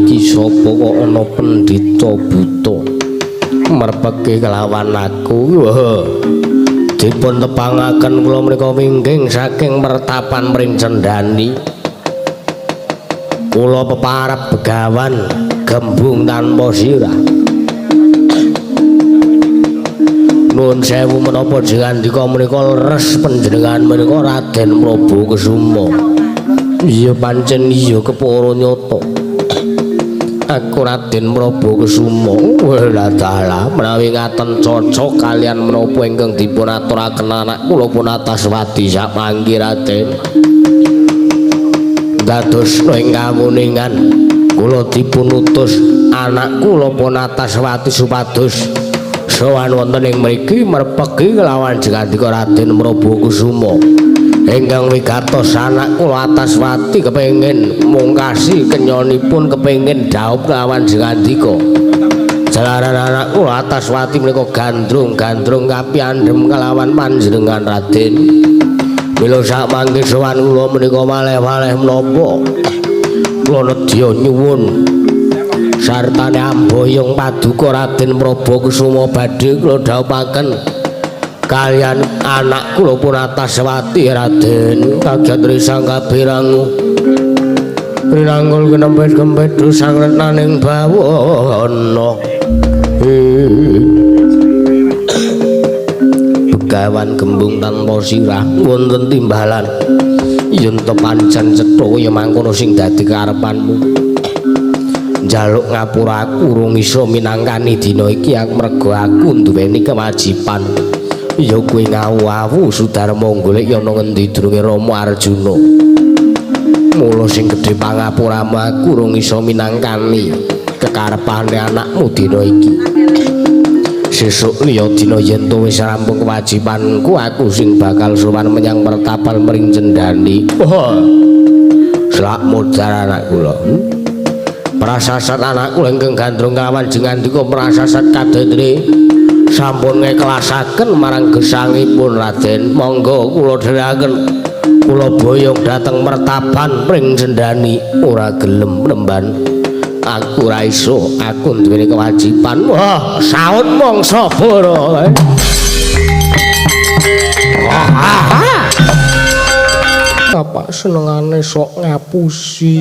iki sapa kok ana pendhita buta merpeke kelawan aku. Dipun tepangaken kula menika wingging saking mertapan mring cendani. Kula peparep begawan gembung tanpa sirah. Nuwun sewu menapa jengandika menika leres panjenengan menika Raden Prabakusuma. Iya pancen iya kepara nyata. Aku Raden Prabakusuma. Wala dalah menawi ngaten cocok kalian menapa ingkang dipun aturaken anak kula Punataswati sapanggi Raden. Dados ing kawuningan kula dipun utus anak kula Punataswati supados sowan wonten ing mriki merpeki kelawan jengandika Raden Prabakusuma ingkang wigatos anak kula Antaswati kepengin mungkasi kenyonipun kepengin dhaup kelawan jengandika. Jalaran anak kula Antaswati menika gandrung kapiyandhem kelawan panjenengan Raden. Mila sakmangke sowan kula menika malih-malih menapa kula nedya nyuwun sartane amboyong paduka Raden Prabakusuma badhe kula dhaupaken kalian anak kula Punataswati Raden kaget risang kabirangu rinangkul kenempet-kempet dusang retnaning bawana. Begawan gembung tanpa sirah wonten timbalan yen to pancen cetha kaya mangkono sing dadi karepanmu. Njaluk ngapura aku urung iso minangkani dina iki merga aku nduweni kewajiban. Ya kowe ngawu-awu Sudarma golek ya ana ngendi durunge Rama Arjuna. Mula sing gedhe pangapuramu aku urung iso minangkani kekarepane anakmu dina iki. Sesuk liya dina yen to wis rampung kewajibanku aku sing bakal sowan menyang pertapal mring cendani. Selak modar anak kula. Prasasat anakku ingkang gandrung kelawan jengandika prasasat kadadre sampun ngeklasaken marang gesangipun Raden. Monggo kula dherekaken kula boyong dhateng mertapan mring cendani ora gelem nemban. Aku ora iso, aku duweni kewajiban. Wah, saut mangsa bara. Bapak senengane sok ngapusi.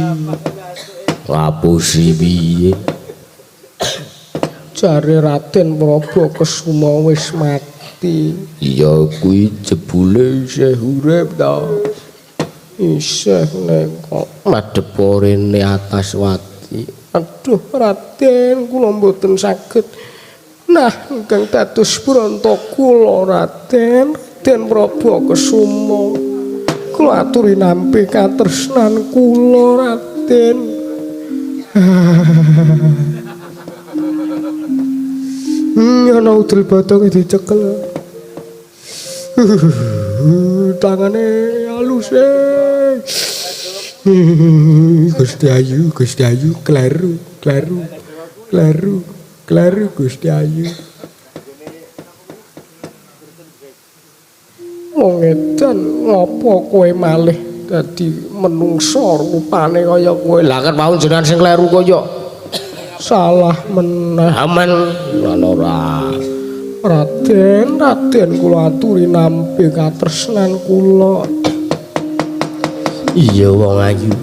Ngapusi piye? Jare Raden Prabakusuma wis mati. Iya kuwi jebule isih urip ta. Isih nek kok madhep rene Antaswati. Aduh Raden kula mboten saged. Nah ingkang dados branta kula Raden Prabakusuma. Kula aturi nampi katresnan kula Raden. Ana udel bathong dicekel. Tangane halus. Gusti Ayu, kleru Gusti Ayu. Wong edan ngopo kowe malih dadi menungsa rupane kaya kowe. Lah kan mau jenengan sing kleru kaya salah meneh aman ora. Raden kula aturi nampi katresnan kula. Iya wong ayu.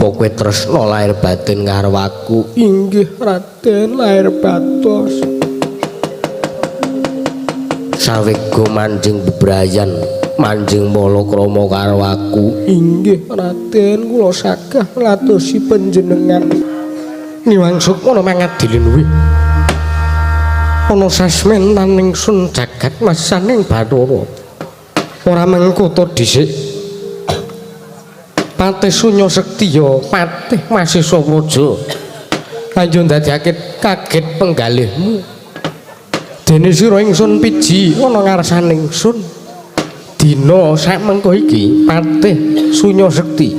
Apa kowe tresna lahir batin karo aku? Inggih Raden, lahir batos. Sawego manjing bebrayan, manjing malakrama karo aku. Inggih Raden, kula sagah ngladosi panjenengan. Niwangsuk ana mangadilin kuwi. Ana sasmenan ingsun jagat masaning Bathara. Ora mengkoto dhisik. Patih Sunya Sektiya, Patih Masisa Praja. Ayo ndadekake kaget penggalihmu. Dene sira ingsun piji ana ngarsaning ingsun. Dina sak mengko iki Patih Sunya Sekti.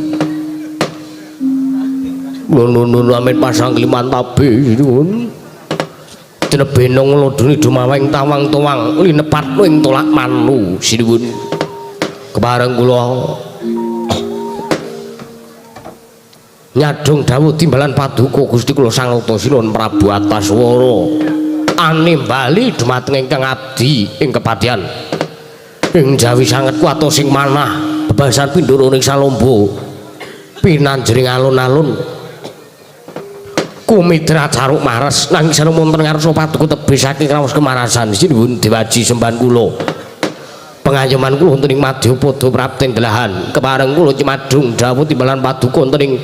Nun amit pasang kliman tabe nuwun. Dene benong nglodoni dumawing tawang-tawang linepat ing tolak manu sinuwun. Kepareng kula nyadong dawuh timbalan paduka Gusti kula Sang Nata Sinuwun Prabu Antaswara animbali dumateng ingkang abdi ing kepadyan ing jawi sanget kuwatos sing manah bebasan pindhara ning salomba pinanjering alun-alun kumitra caruk mares nanging sareng wonten ngarsa paduka tebih saking raos kemarasan sinuwun dewaji sembahan kula pengayoman kula wonten ing Madyapada prapten delahan kepareng kula cemadung dawuh timbalan paduka wonten ing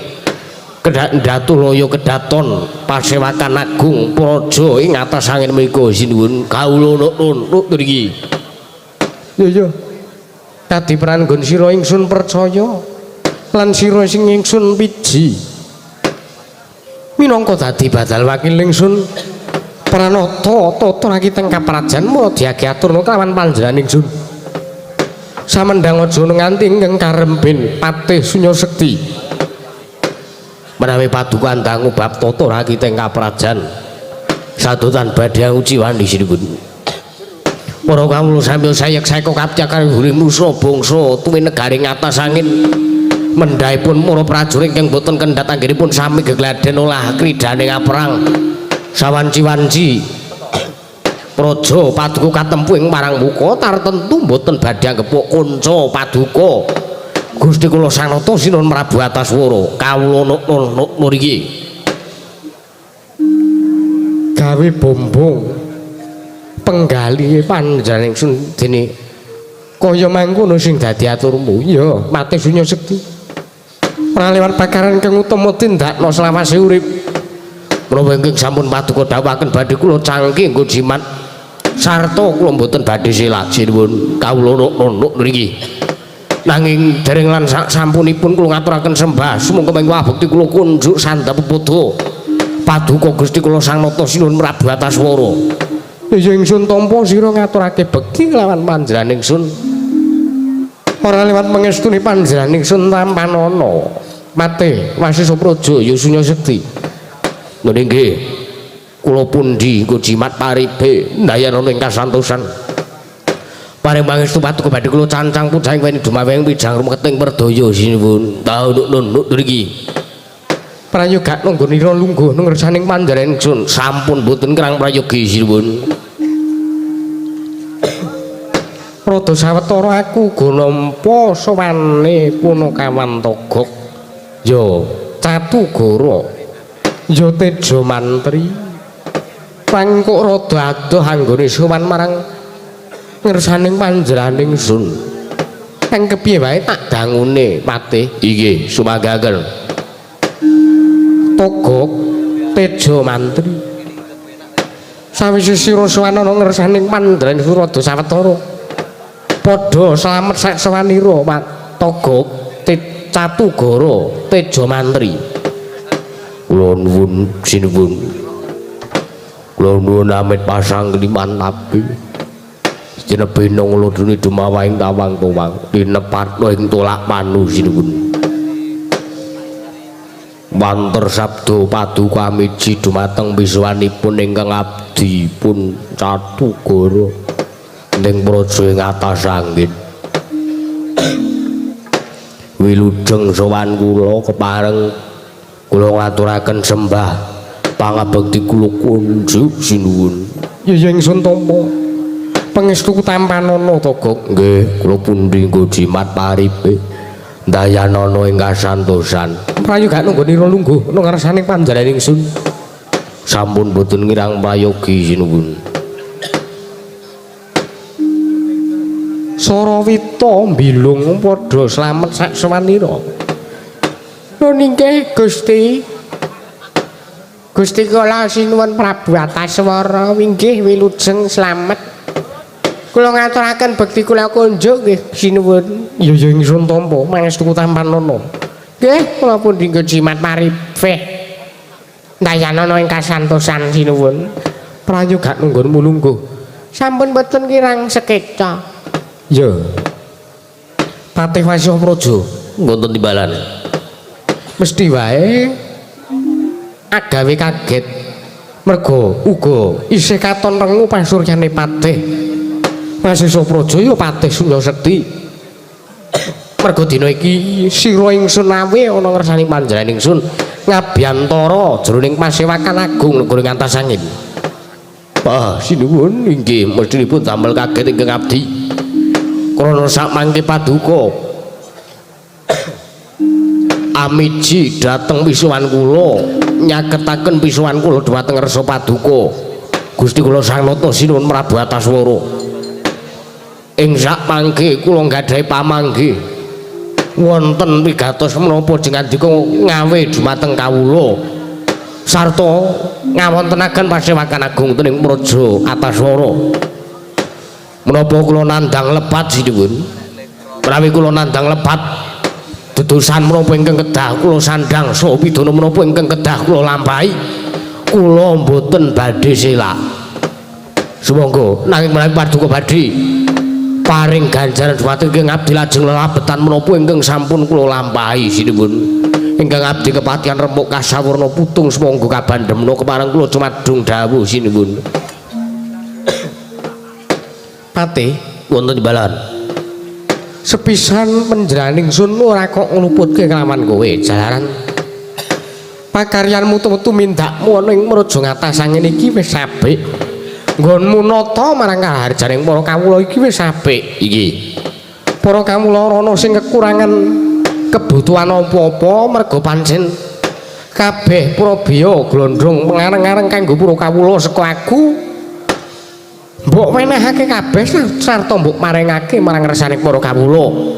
Datulaya Kedaton Pasewakan Agung Praja ing atas angin menika sinuwun kawula nuk mriki. Ya dadi pranggon sira ingsun percaya lan sira sing ingsun piji. Minangka dadi badal wakil ingsun pranata tata rakiteng kaprajan mula diaturna kelawan panjenengan ingsun. Samendang aja nganti ingkang karemben patih sunya sekti. Menawi paduka dangu bab tata rakiteng kaprajan sadotan badhe uci wani sinuwun. Para kawula samya sayek saeka kapcakan huring nusa bangsa tuwi negaring atas angin mendhaipun para prajurit ingkang boten kendhat anggenipun sami gegladen olah kridane kaperang sawanci-wanci praja paduka katempuh ing marang muka tartentu boten badhe anggepuk kanca paduka Gusti kula Sang Nata Sinuwun Prabu Antaswara kawula nuk mriki gawe bombong penggali panjenengan ingsun dene kaya mangkono sing dadi aturmu ya mati sunya sekti ora liwat bakaran kang utama tindakna selawase urip menawa ingkang sampun paduka dawuhaken badhe kula cangking nggo jimat sarta kula mboten badhe silak sinuwun kawula nuk mriki nanging dereng lan sampunipun kula ngaturaken sembah sumangga mengko abekti kula kunjuk sandhap pepodo paduka Gusti kula Sang Nata Sinuwun Prabu Antaswara ya ingsun tampa sira ngaturake bekti kelawan panjenengan ingsun ora liwat pangestune panjenengan ingsun tampanana mate Wasisa Praja ya sunya sekti nggih kula pundi nggo jimat paribe ndayanana ing kasantosan paring pangestu paduka badhe kula cancang pujaing weni dumaweng wijang rumeting perdaya sinuwun taun nuk mriki prayoga nggone lungguh nang ngersaning panjenengan ingsun sampun boten kirang prayogi sinuwun rada sawetara aku go nampa sowane punakawan togok ya Catugara ya Teja Mantri pangkok rada adoh anggone sowan marang ngersaning panjenengan ingsun kang kepiye wae tak dangune patih inggih sumanggaken Togok Teja Mantri sawise sira sowan ana ngersaning panjenengan Surada sawetara padha slamet sak sawanira Togok Catugara Teja Mantri kula nuwun sinuwun kula nuwun amit pasang liman nabi jeneng nglodhuni dumawaing tawang tuwang pinepatno ing tolak panu sinuwun wanter sabda paduka miji dumateng biswanipun ingkang abdi pun Catugara ning praja ing atas angin wilujeng sowan kula kepareng kula ngaturaken sembah pangabekti kula kunjuk sinuwun ya ingsun tampa pangestu tampanana Togok nggih kula pundi nggo jimat paribe ndayanana ing kasantosan prayoga nggone lungguh nang ngarsaning panjenengan ingsun sampun boten ngirang prayogi sinuwun Sarawita mbilung padha slamet sak sawanira nggih Gusti kula sinuwun Prabu Antaswara inggih wilujeng slamet kula ngaturaken bekti kula kunjuk nggih sinuwun ya ingsun tampa pangestu tampanana nggih kula pundi nggo jimat paribeh ndayanana ing kasantosan sinuwun prayoga nunggun mulungguh sampun boten kirang sekeca ya Patih Wasisa Praja wonten timbalan mesti wae agawe kaget merga uga isih katon rengu pasuryane Patih Wasisa Praja ya patih sunya sekti mergo dina iki sira ingsun awe ana ngersani panjenengan ingsun ngabiyantara jroning pasewakan agung negara Antasangin. Sinuwun inggih mesthinipun damel kaget ingkang abdi. Krana sakmangke paduka amiji dhateng pisuwan kula nyaketaken pisuwan kula dhumateng ngersa paduka Gusti kula Sang Nata Sinuwun Prabu Ataswara. Ing sakmangke kula nggadahi pamanggih wonten wigatos menapa jengandika ngawe dhumateng kawula sarta ngawontenaken pasewakan agung tening Praja Ataswara. Menapa kula nandhang lepat sinuwun menawi kula nandhang lepat dedosan menapa ingkang kedah kula sandhang saha pidana menapa ingkang kedah kula lampahi kula mboten badhe selak. Sumangga nanging menawi paduka badhe paring ganjaran dhumateng ingkang abdi lajeng lelabetan menapa ingkang sampun kula lampahi sinuwun ingkang abdi kepatihan rempuk kasawarna putung sumangga kabandhemna kemareng kula cumadung dawuh sinuwun. Patih wonten timbalan sepisan panjenengan ingsun ora kok ngluputke kelawan kowe jalaran pakaryanmu metu mindakmu ana ing Praja Antasangin iki wis apik nggonmu nata marang kaharjaning para kawula iki wis apik iki para kawula ana sing kekurangan kebutuhan apa-apa mergo pancen kabeh Prabiya glondrong pengareng-areng kanggo para kawula saka aku mbok wenehake kabeh sarta mbok maringake marang ngersane para kawula.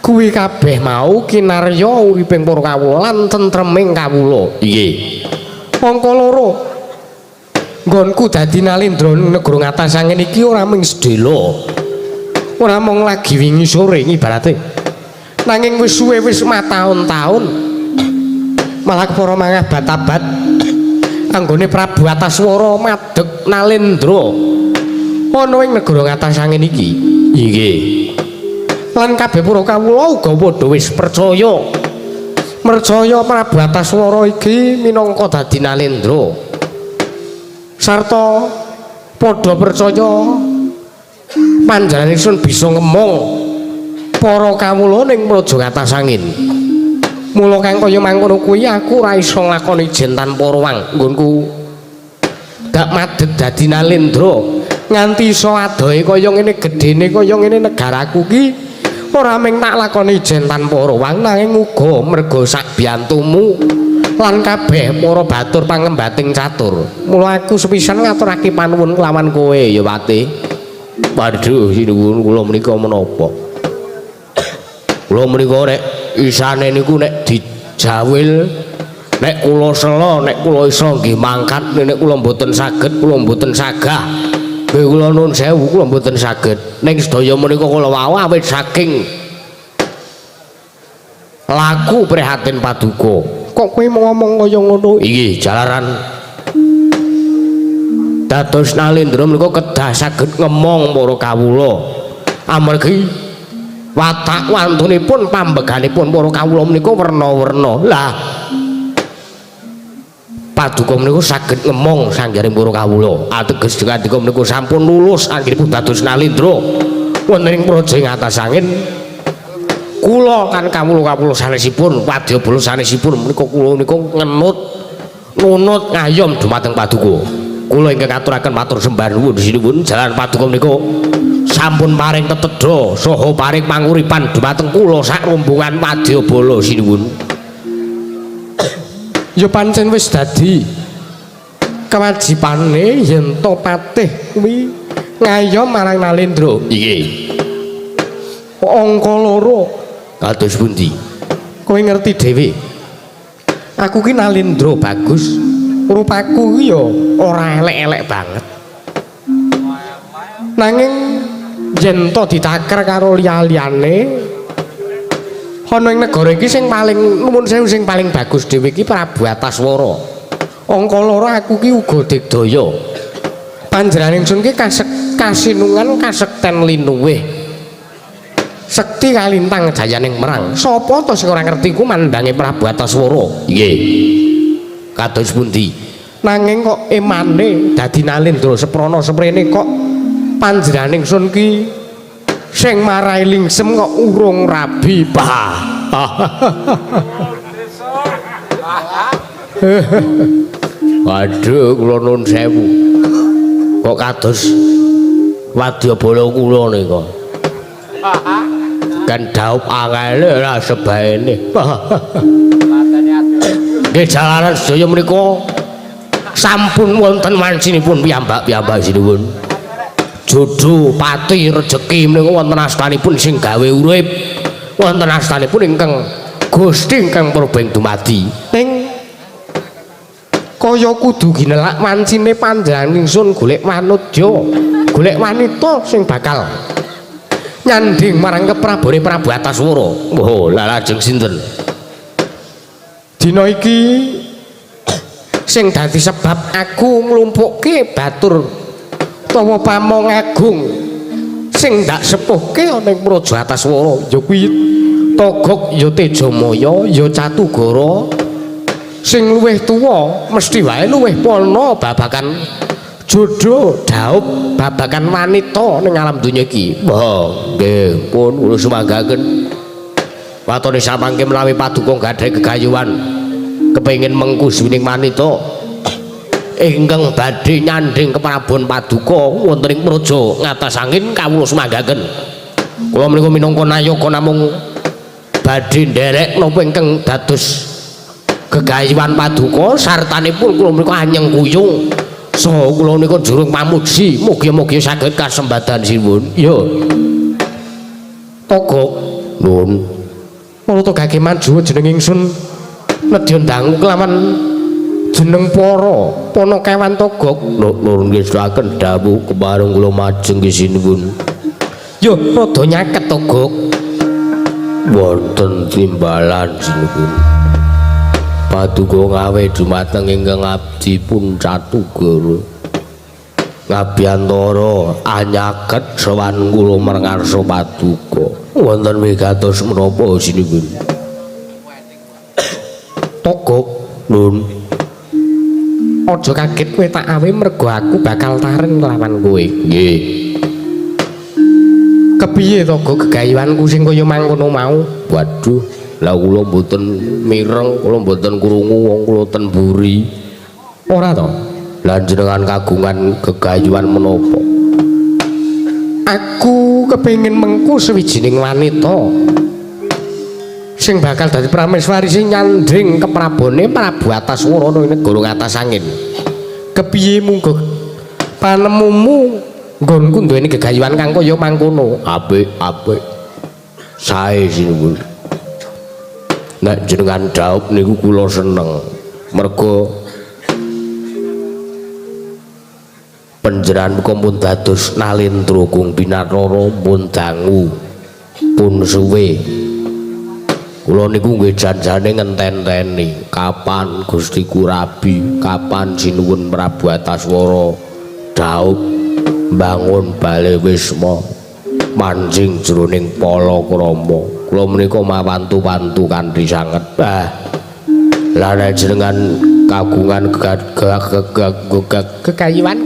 Kuwi kabeh mau kinarya uriping para kawula lan tentreming kawula. Nggih. Angka loro. Nggonku dadi nalendra negara Antasangin iki ora mung sedhela. Ora mung lagi wingi sore ibarate. Nanging wis suwe wis mataun-taun. Malah para mangah batabat anggone Prabu Ataswara madeg nalendra ana ing negara Antasangin iki. Nggih. Lan kabeh para kawula uga padha wis percaya Prabu Ataswara iki minangka dadi nalendra. Sarta padha percaya panjenengan ingsun bisa ngemong para kawula ning Praja Antasangin. Mula kang kaya mangkono kuwi aku ora iso nglakoni jen tanpa ruang nggonku gak madeg dadi nalendra nganti iso adohe kaya ngene gedene kaya ngene negaraku ki ora mung tak lakoni jen tanpa ruang nanging uga merga sak biyantumu lan kabeh para batur pangembating catur. Mula aku sepisan ngaturake panuwun kelawan kowe ya Pati. Waduh sinuwun kula menika menapa kula menika nek isane niku nek dijawil nek kula sela nek kula iso nggih mangkat nek kula mboten saged kula mboten sagah nggih kula nuwun sewu kula mboten saged ning sedaya menika kula wau awit saking laku prihatin paduka kok kowe ngomong kaya ngono. Inggih jalaran dados nalendra menika kedah saged ngemong para kawula amargi watak wantunipun pambeganipun para kawula menika werna-werna. Lah paduka menika saged ngemong sanggaring para kawula ateges dikandika menika sampun lulus anggenipun dados nalendra wonten ing Praja Antasangin. Kula kan kawula-kawula sanesipun wadyabala sanesipun menika kula menika nunut ngayom dumateng paduka. Kula ingkang aturaken matur sembah nuwun sinuwun jalan paduka menika sampun paring tetedha saha paring panguripan dumateng kula sak rombongan wadyabala sinuwun. Ya pancen wis dadi kewajibane yen to patih kuwi ngayom marang nalendra. Nggih. Angka loro kados pundi? Kowe ngerti dhewe. Aku ki nalendra bagus. Rupaku ki ya ora elek-elek banget. Nanging yen to ditaker karo liya-liyane ana ing negara iki sing paling nuwun sewu sing paling bagus dhewe iki Prabu Ataswara. Angka loro aku ki uga digdaya. Panjenengan ingsun ki kasinungan kasekten linuwih. Sekti kalintang jayaning merang. Sapa to sing ora ngerti ku mandange Prabu Ataswara? Nggih. Kados pundi? Nanging kok emane dadi nalendra seprana seprene kok panjenengan ingsun ki sing marai lingsem kok urung rabi bah. Waduh kula nuwun sewu. Kok kados wadyabala kula nika. Kan daup angele ra sebaene. Nggih jalaran sedaya menika sampun wonten wancinipun piyambak-piyambak sinuwun. Jodoh pati rejeki menika wonten astanipun sing gawe urip. Wonten astanipun ingkang Gusti ingkang probeng dumadi. Ning kaya kudu ginelak wancine panjenengan ingsun golek manutja, golek wanita sing bakal nyanding marang keprabone Prabu Ataswara. Oh, la lajeng sinten? Dina iki sing dadi sebab aku nglumpukke batur utawa pamong agung sing ndak sepuhke ana ing Praja Ataswara ya kuwi Togok ya Tejamaya ya Catugara sing luwih tuwa mesti wae luwih pana babagan jodoh daup babagan wanita ning alam donya iki. Nggih pun kula sumanggaken watone samangke menawi paduka gadhah gegayuhan kepengin mengku suwining wanita ingkang badhe nyanding keprabon paduka wonten ing praja ngatas angin kawula sumanggaken kula menika minangka nayaka namung badhe nderek napa ingkang dados gegayuhan paduka sartanipun kula menika anyeng kuyung saha kula nika jurung pamuji mugi-mugi saged kasembadan sinuwun ya Togok nuwun kula togake maju jeneng ingsun nedya dangu kelawan jeneng para pana kewan Togok nuwun ngestakaken dawuh kepareng kula majeng sinuwun ya rada nyaket Togok wonten timbalan sinuwun paduka ngawe dumateng ingkang abdi pun Catugara ngabiyantara anyaket sowan kula marngarsa paduka wonten wigatos menapa sinuwun Togok nun aja kaget kowe tak awe mergo aku bakal tareng lawan kowe nggih kepiye Togok gegayuhanku sing kaya mangkono mau waduh lah kula mboten mireng kula mboten krungu wong kula ten mburi ora to lan jenengan kagungan gegayuhan menapa aku kepengin mengku sawijining wanita sing bakal dadi prameswari sing nyanding keprabone Prabu Ataswara ning negara ngatas angin kepiye munggo panemumu nggonku duweni gegayuhan kang kaya mangkono apik sae sinuwun nek jenengan daup niku kula seneng mergo panjenengan pun dados nalendra kung binatara pun dangu pun suwe kula niku nggih janjane ngenten-enteni kapan Gusti Kurabi kapan sinuwun Prabu Ataswara daup bangun bale wisma manjing jroning palakrama kula menika mawantu-wantu kanthi sanget lah nek jenengan kagungan gegayuhan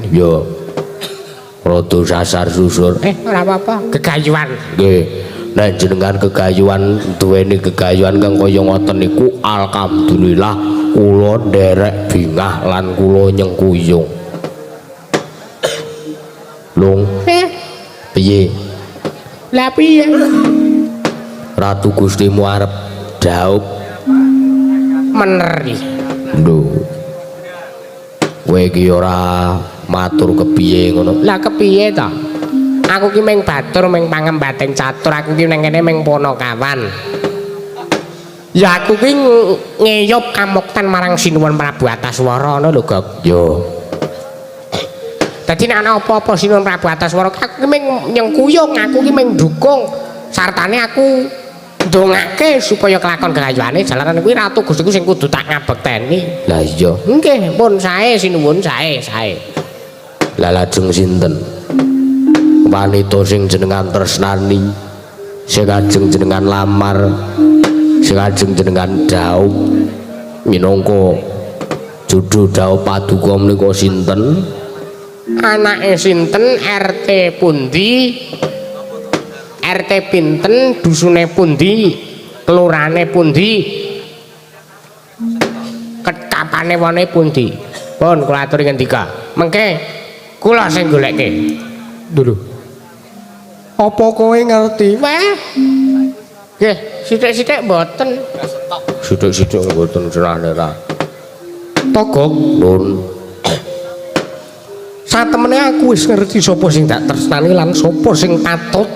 ya rada sasar susur ora apa-apa gegayuhan nggih nek jenengan gegayuhan duweni gegayuhan kang kaya ngoten niku alhamdulillah kula nderek bingah lan kula nyengkuyung lung piye lah piye Ratu Gustimu arep daup meneri lho kowe iki ora matur kepiye ngono lah kepiye to aku ki meng batur meng pangembating catur aku ki nang kene meng Panakawan ya aku ki ngeyop kamuktan marang sinuwun Prabu Ataswara ngono lho Gok yo dadi nek ana apa-apa sinuwun Prabu Ataswara aku ki meng nyengkuyung aku ki meng dukung sartane aku ndongake supaya kelakon gegayuhane jalaran kuwi Ratu Gustiku sing kudu tak ngabekteni. Lah iya, nggih pun sae sinuwun sae. Lah lajeng sinten? Wanita sing jenengan tresnani, sing ajeng jenengan lamar, sing ajeng jenengan daup minangka judul daup paduka menika sinten? Anake sinten RT pundi? RT pinten, dusune pundi, kelurahane pundi, ketapane wone pundi. Pun kula aturi ngendika. Mengke kula sing goleke. Lho. Apa kowe ngerti? Wah. Nggih, sithik-sithik mboten. Sithik-sithik mboten cenah ra. Togok nun. Satemene aku wis ngerti sapa sing dak tresnani lan sapa sing patut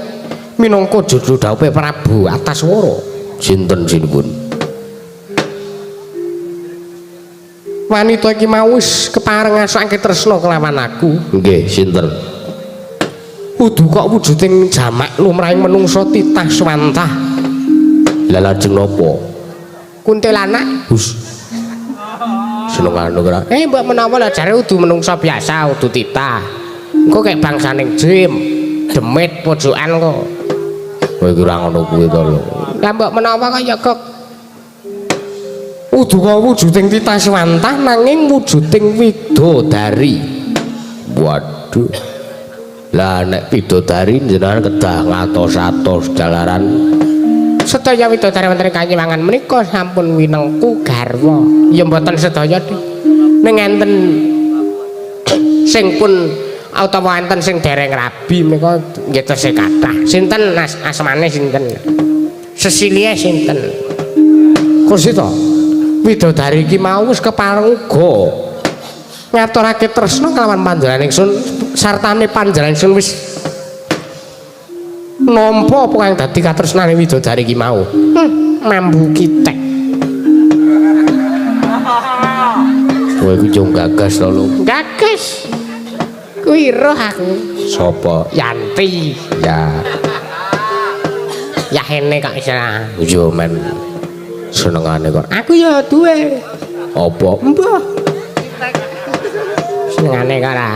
minangka jodoh dawuhe Prabu Ataswara. Sinten sinipun? Wanita iki mau wis kepareng ngasake tresna kelawan aku. Nggih, sinten? Kudu kok wujuding jamak lumrahing menungsa titah swantah. Lah lajeng napa? Kuntilanak. Hus. Senengane ora. Mbok menawa lah jare udu menungsa biasa, udu titah. Engko kek bangsaning jim, demit pojokan kok. Kowe iki ora ngono kuwi to lho. Lah mbok menawa kaya kok udu kok wujuding titah swantah nanging wujuding widodari. Waduh. Lah nek widodari jenengan kedah ngatos-atos dalaran sedaya widodari wonten Kanjeng Wangan menika sampun winengku garwa. Ya mboten sedaya ning enten sing pun utawa enten sing dereng rabi menika nggih tesih kathah. Sinten asmane sinten? Sesilia sinten? Kursi to. Widodari iki mau wis kepareng uga ngaturake tresna kelawan panjenengan ingsun sartane panjenengan ingsun wis nampa apa kang dadi katresnane widodari iki mau. Mambu kitek. Kowe iki yo gagas to lho. Gagas. Kuwi roh aku. Sapa? Yanti. Ya. Ya hene kok isra. Yo men senengane kok. Aku ya duwe. Apa? Mbah. Senengane kok ora.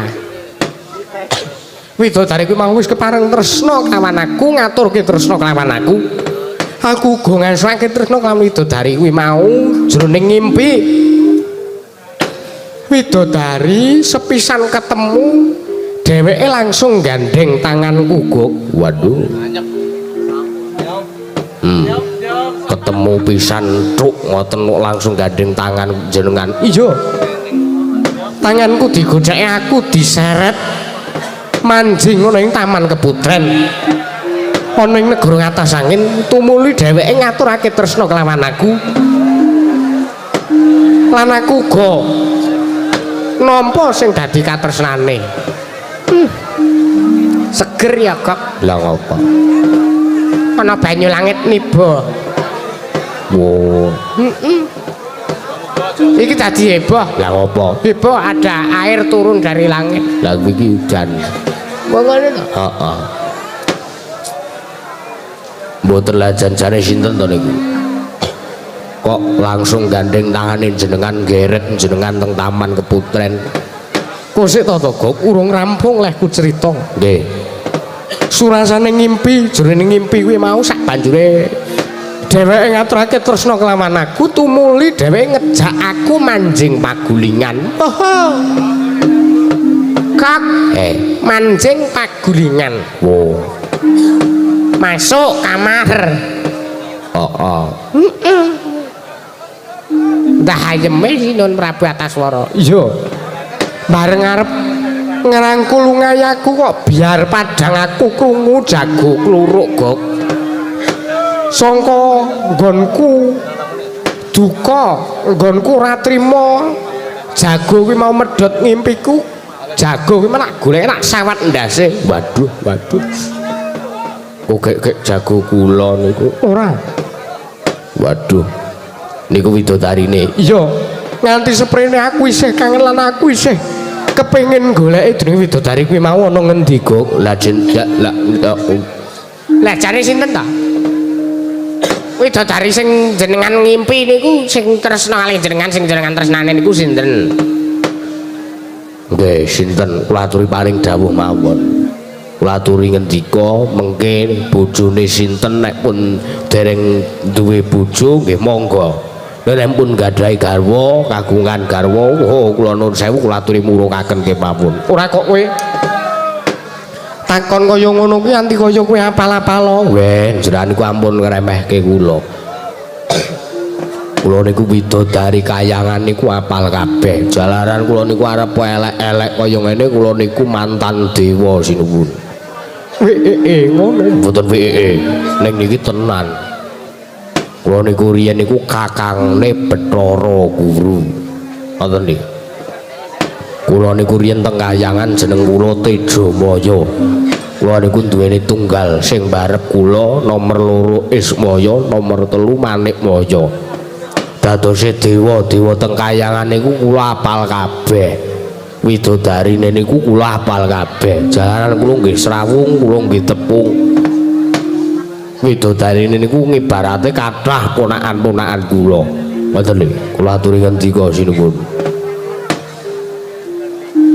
Widodari kuwi mau wis kepareng tresna kawan aku, ngaturke tresna kelawan aku. Aku uga ngasake tresna kelawan widodari kuwi mau jroning ngimpi. Widodari sepisan ketemu dheweke langsung gandeng tanganku gok. Waduh. Ketemu pisan truk ngoten langsung gandeng tangan jenengan. Iya. Tanganku digodheki aku diseret manjing ngono ing Taman Keputren. Ana ing negara ngatas angin tumuli dheweke ngaturake tresna kelawan aku. Lan aku uga nampa sing dadi katresnane. Seger ya, Kok. Lah ngopo? Ana banyu langit niba. Wo. Iki dadi heboh. Lah ngopo? Heboh ada air turun dari langit. Lah iki hujan. Ngono to? Heeh. Mboten lah janjane sinten to niku? Kok langsung gandeng tangane jenengan geret jenengan teng Taman Keputren. Kosik to Gok, urung rampung lehku cerita. Nggih. Surasane ngimpi, jroning ngimpi kuwi mau sak banjure dheweke ngaturake tresna kelawan aku, tumuli dheweke ngejak aku manjing pagulingan. Kak, manjing pagulingan. Wo. Masuk kamar. Dah ayeme Sinun Prabu Ataswara. Iya. Bareng arep ngrangkul ngayaku kok biar padang aku krungu jago kluruk Gok. Sangka nggonku duka, nggonku ora trima jago kuwi mau medhot ngimpiku. Jago kuwi malah golek nak sawat ndase. Waduh. Kok kek jago kula niku ora. Waduh. Niku widodarine. Iya. Nganti seprene aku isih kangen lan aku isih kepengin goleki dening widodari kuwi mau ana ngendi Gok? Lah lah jare sinten ta? Widodari sing jenengan ngimpi niku sing tresna kalih jenengan sing jenengan tresnane niku sinten? Nggih, sinten kula aturi paring dawuh mawon. Kula aturi ngendika mengke bojone sinten nek pun dereng duwe bojo nggih monggo. Nek pun gadhahi garwa, kagungan garwa, kula nuwun sewu kula aturi murukaken kemawon. Ora kok kowe takon kaya ngono kuwi anti kaya kowe apal-apal. Weh, jenengan niku ampun ngremehke kula. Kula niku widodari kayangan niku apal kabeh. Jalaran kula niku arep elek-elek kaya ngene kula niku mantan dewa sinuwun. Ngono mboten ning niki tenan. Kula niku riyen niku kakangne Bathara Guru. Ngoten niki. Kula niku riyen teng kayangan jeneng kula Tejamaya. Kula niku duweni tunggal sing barep kula nomor 2 Ismaya, nomor 3 Manikmaya. Dadose dewa-dewa teng kayangan niku kula apal kabeh. Widodarine niku kula apal kabeh. Jalaran kula nggih srawung, kula nggih tepung. Widodarine niku ngibarate kathah ponakan-ponakan kula. Ngoten niki. Kula aturi ngendika sinuwun.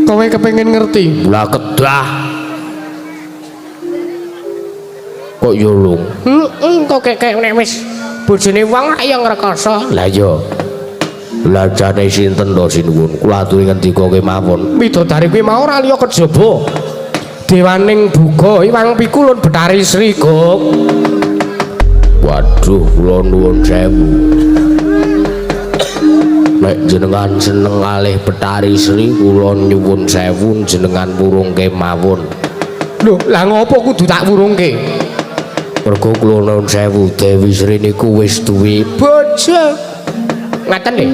Kowe kepengin ngerti? Lah kedah. Kok yo lung? Kok kek nek wis bojone wong ya ngrekoso. Lah iya. Lah jane sinten to sinuwun? Kula aturi ngendika kemawon. Widodari kuwi mau ora liya kejaba. Dewaning Buga Iwang Pikulun Betari Sri Gok. Waduh, kula nuwun sewu. Nek jenengan seneng kalih Betari Sri kula nyuwun sewu jenengan wurungke mawon. Lho, lah ngopo kudu tak wurungke? Mergo kula nuwun sewu Dewi Sri niku wis duwe bojo. Ngaten nggih.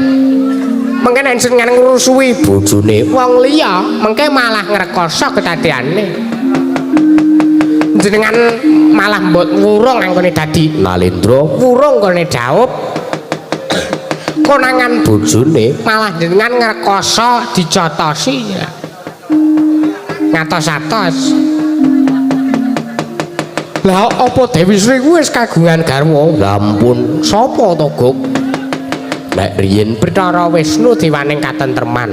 Mengke nek jenengan ngrusui bojone wong liya, mengke malah ngrekoso kedadeane. Jenengan malah mbot wurung anggone dadi Nalendra, wurung kene jawab. Konangan bojone malah jenengan ngrekoso dicotosi. Ngatos-atos. Lah apa Dewi Sri kuwi wis kagungan garwa? Lah ampun, sapa to, Gok? Nek riyen Bathara Wisnu dewaning katentreman.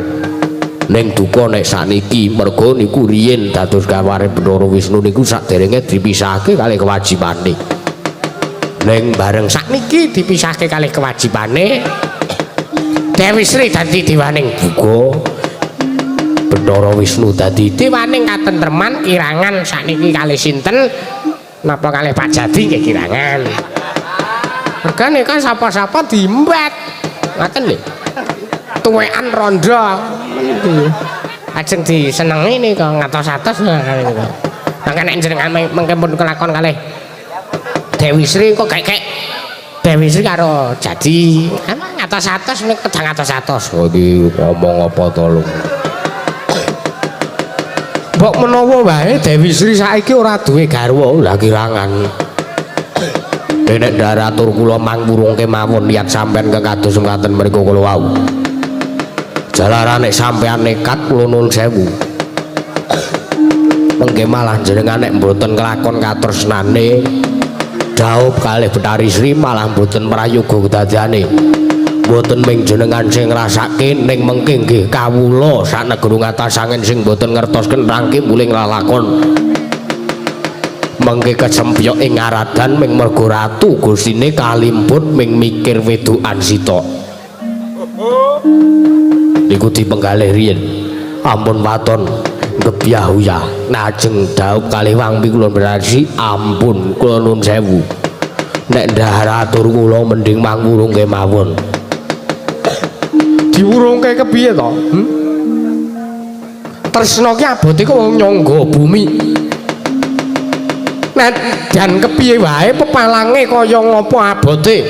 Ning duka nek sakniki merga niku riyen dados gaware Bathara Wisnu niku saderenge dipisahke kalih kewajibane. Ning bareng sakniki dipisahke kalih kewajibane. Dewi Sri dadi dewaning Buga. Bathara Wisnu dadi dewaning katentreman kirangan sakniki kalih sinten? Napa kalih Pak Jati nggih kirangan. Regane kan sapa-sapa diembet. Ngoten nggih. Tuwekan rondo. Ajeng disenengi nika ngatos-atos kali niku. Mangke nek jenengan mengke pun kelakon kalih Dewi Sri kok kek Dewi Sri karo Jati. Ngatos-atos niku kedang atos-atos. Oh iki ngomong apa to lho. Mbok menawa wae Dewi Sri saiki ora duwe garwa, lah kirangan. Nek daratur kula mangwurungke mawon niat sampean kekados mekaten mriku kula wau. Jalaran nek sampean nekat kula nuwun sewu. Mengke malah jenengan nek mboten kelakon katresnane dhaup kalih Betari Sri malah mboten prayoga kedadiane. Mboten ming jenengan sing ngrasake ning mengke nggih kawula sak negara ngatasangin sing mboten ngertosken rangke muling lalakon. Mengke kecempyok ing ngaradan ming merga ratu gustine kalimput ming mikir wedokan Sita. Niku dipenggalih riyen. Ampun waton ngebyah-uyah. Najeng dhaup kalih Wang Pikulun Betari ampun kula nuwun sewu. Nek ndaratur kula mending mangwurungke mawon. Diwurungke kepiye to? Tresna ki abote kok nyangga bumi. Nek dan kepiye wae pepalange kaya ngopo abote?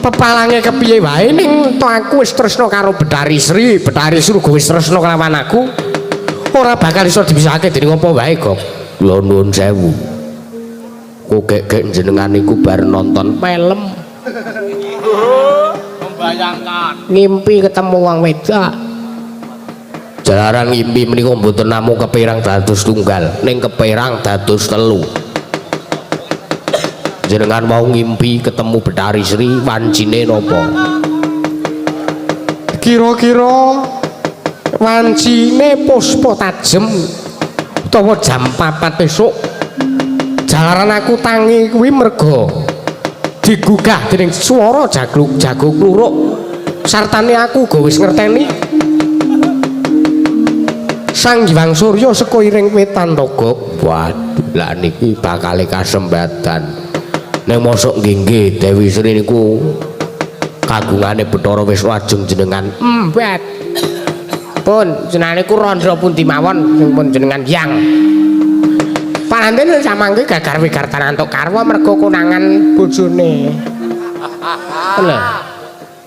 Pepalange kepiye wae ning to aku wis tresna karo Betari Sri uga wis tresna kelawan aku. Ora bakal iso dipisahke dening apa wae, Gok. Kula nuwun sewu. Kok gek jenengan niku bar nonton film. Membayangkan ngimpi ketemu wong wedok. Jalaran ngimpi menika mboten namung kepirang dados tunggal, ning kepirang dados telu. Jenengan mau ngimpi ketemu Betari Sri wancine napa? Kira-kira wancine Puspa Tajem utawa jam 4 esuk. Jalaran aku tangi kuwi merga digugah dening swara jago kluruk sartane aku uga wis ngerteni Sang Hyang Surya saka iring wetan Togok. Waduh, lah niki bakal kasembatan. Nek mosok nggih Dewi Sri niku kagungane Bathara Wisnu ajeng jenengan Mbet. Pun jenenge niku Randra pundi mawon sing pun jenengan Hyang. Pananten samangke gagar wigartan antuk karwa merga konangan bojone. Lho.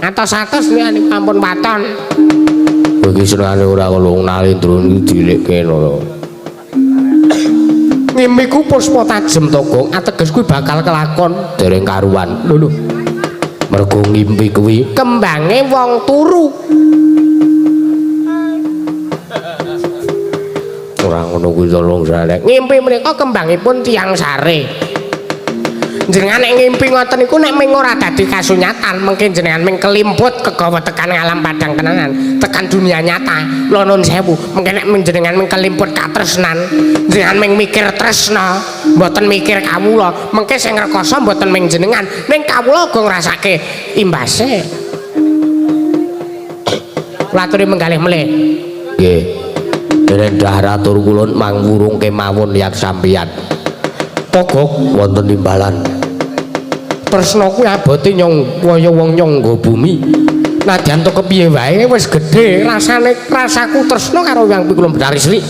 Atos-atos niku ampun waton. Bagi senengane ora kula nalindra dilekke lho. Ngimpiku puspa tajem Togok ateges kuwi bakal kelakon dereng karuan. Lho. Mergo ngimpi kuwi kembange wong turu. Ora ngono kuwi tolong sarek. Ngimpi menika kembangipun tiyang sare. Jenengan nek ngimpi ngoten niku nek ming ora dadi kasunyatan mungkin jenengan ming kelimput kegawa tekan alam padang tenanan tekan dunia nyata lho nun sewu mungkin nek ming jenengan ming kelimput katresnan jenengan ming mikir tresna mboten mikir kawula mengke sing rekoso mboten ming jenengan ning kawula uga ngrasake imbase laturi menggalih melih nggih dene dahratur kula mangwurung kemawon yak sampeyan Togok wonten timbalan tresna kuwi abote nyong kaya wong nyangga bumi nadyan to kepiye wae wis gedhe rasane rasaku tresna karo Hyang Pikulun Bathari Sri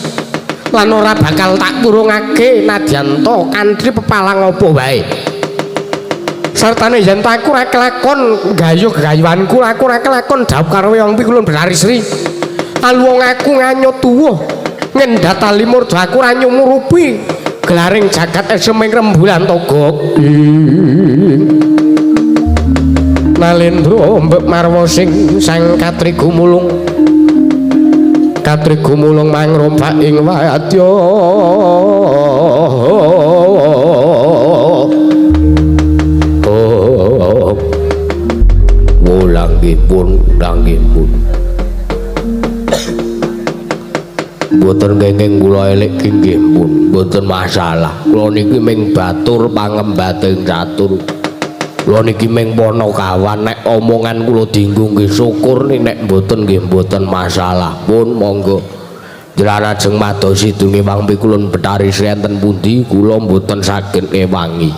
lan ora bakal tak kurungake nadyan to kanthi pepalang apa wae sartane yen aku ora kelakon gayuh gayuhanku aku ora kelakon dhawuh karo Hyang Pikulun Bathari Sri aluwung aku nganyut tuwuh ngendhat limurja aku ora nyumurupi gelaring jagat esuming rembulan Togok Nalendra mbek marwa sing sang Katri Gumulung mangrombak ing wadya langgipun mboten kenging kula elek inggih pun mboten masalah kula niki ming batur pangembating catur kula niki ming pono kawan nek omongan kula dienggo nggih syukur nek mboten nggih mboten masalah pun monggo jlarajeng madosi dungi Hyang Pikulun Bathari Sri enten pundi kula mboten saged ewangi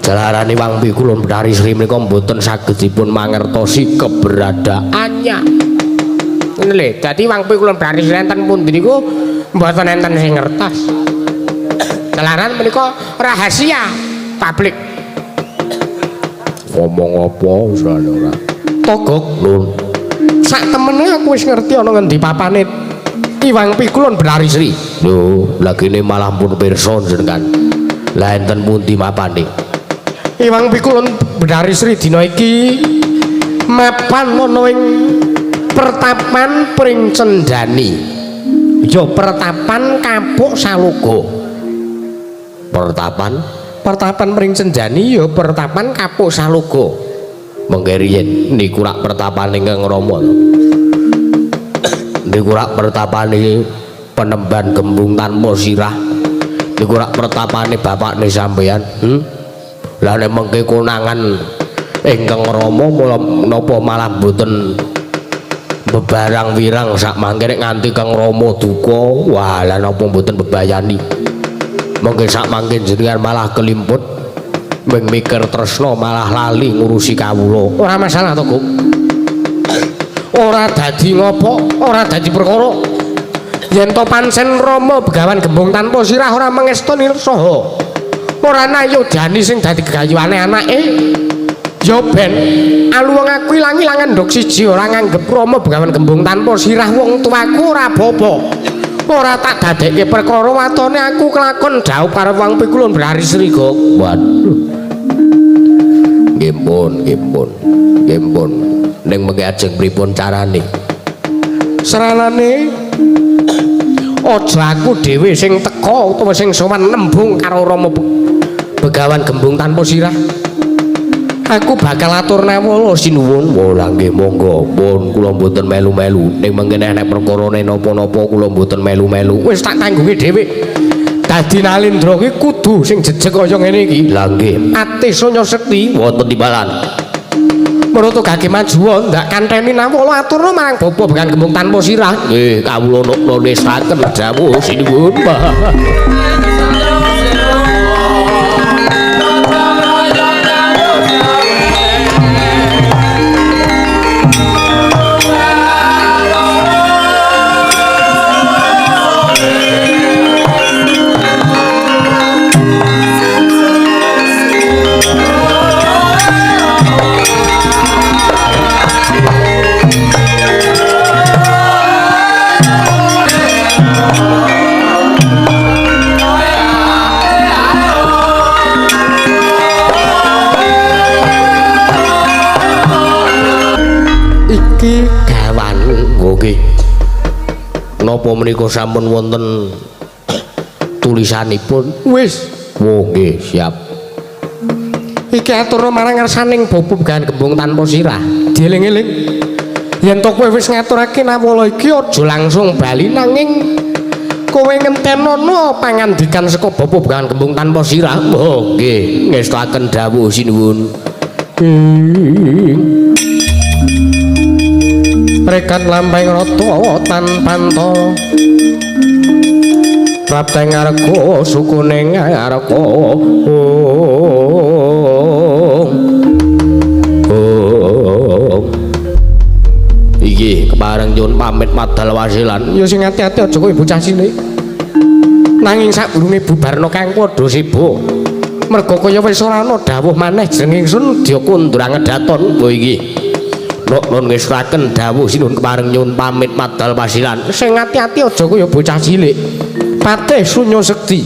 jalarane Hyang Pikulun Bathari Sri menika mboten saged dipun mangertosi keberadaannya ngene lho dadi Hyang Pikulun Bathari Sri enten pundi niku mboten enten sing ngertos jalaran menika rahasia publik ngomong apa usane ora Togok lho sak temene aku wis ngerti ana ngendi papane Hyang Pikulun Bathari Sri lho lagine malah pun pirsa jenengan la enten pundi mapane Hyang Pikulun Bathari Sri dina iki mapan ana ing pertapan pring cendani ya pertapan kapuk saluga pertapan pring cendani ya pertapan kapuk saluga mengke riyen niku rak pertapan ingkang Rama niku rak pertapane Penemban Gembung tanpa sirah niku rak pertapane bapakne sampeyan lah nek mengke konangan ingkang Rama menapa malah mboten bebarang wirang sak mangke nek nganti Kang Rama duka wah lan apa mboten bebayani mengke sak mangke jenengan malah kelimput mikir tresna malah lali ngurusi kawula ora masalah to Kuk ora dadi ngopo ora dadi perkara yen to pancen Rama Begawan Gembung tanpa sirah ora mengestoni saha ora nayodani sing dadi gegayuhane anake ya ben aluwung aku ilang-ilangan ndok siji ora nganggep Rama Begawan Gembung tanpa sirah wong tuaku ora apa-apa ora tak dadekke perkara watone aku kelakon dhawuh karo Hyang Pikulun Bathari Sri kok waduh nggih pun ning mengke ajeng pripun carane seranane aja aku dhewe sing teka utawa sing sowan nembung karo Rama Begawan Gembung tanpa sirah aku bakal atur nawala sinuwun wala nggih monggo pun kula mboten melu-melu ning mengkene nek perkarane napa-napa kula mboten melu-melu wis tak tanggungi dhewe dadi Nalendra ki kudu sing jejeg kaya ngene iki lha nggih ati sonya sekti wonten timbalan Meroto kaki maju ndak kanteni nawala aturna marang bapa bekan kembung tanpa sirah. Nggih, kawula nukna nesaken dawuh sinuwun, Mbah. Iki gawan nggih. Napa menika sampun wonten tulisanipun? Wis. Oh nggih, siap. Iki aturna marang ngarsaning bapa began kembung tanpa sirah. Dieling-eling. Yen to kowe wis ngaturake nawala iki aja langsung bali nanging kowe ngentenono pangandikan saka bapa began kembung tanpa sirah. Oh nggih, ngestakaken dawuh sinuwun. Rekan lampahing rata tanpa prapteng arga sukuning arga iki kepareng nyuwun pamit madal wasilan ya sing ati-ati aja kowe bocah cilik nanging sadurunge bubarna kang padha sibuk merga kaya wis ora ana dawuh maneh jeneng ingsun Dya Kundurang Daton lho iki nun ngesraken dawuh sinuhun kepareng nyuwun pamit madal wasilan sing ati-ati aja kaya bocah cilik patih sunya sekti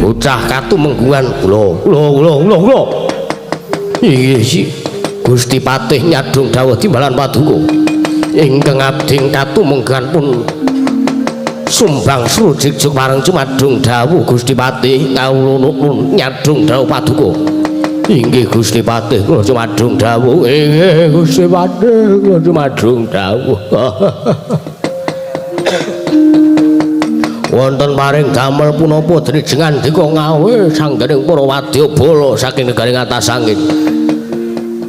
bocah katu mengguan kula iki Gusti Patih nyadung dawuh timbalan paduka ingkang abdi katu mengguan pun sumbang srujig pareng cumadung dawuh Gusti Patih kawula nuwun nyadung dawuh paduka inggih Gusti Patih kula cumadung dawuh inggih Gusti Patih kula cumadung dawuh wonten paring damel punapa drijengan dika ngawe sanggening para wadyabala saking negari ngatas angin.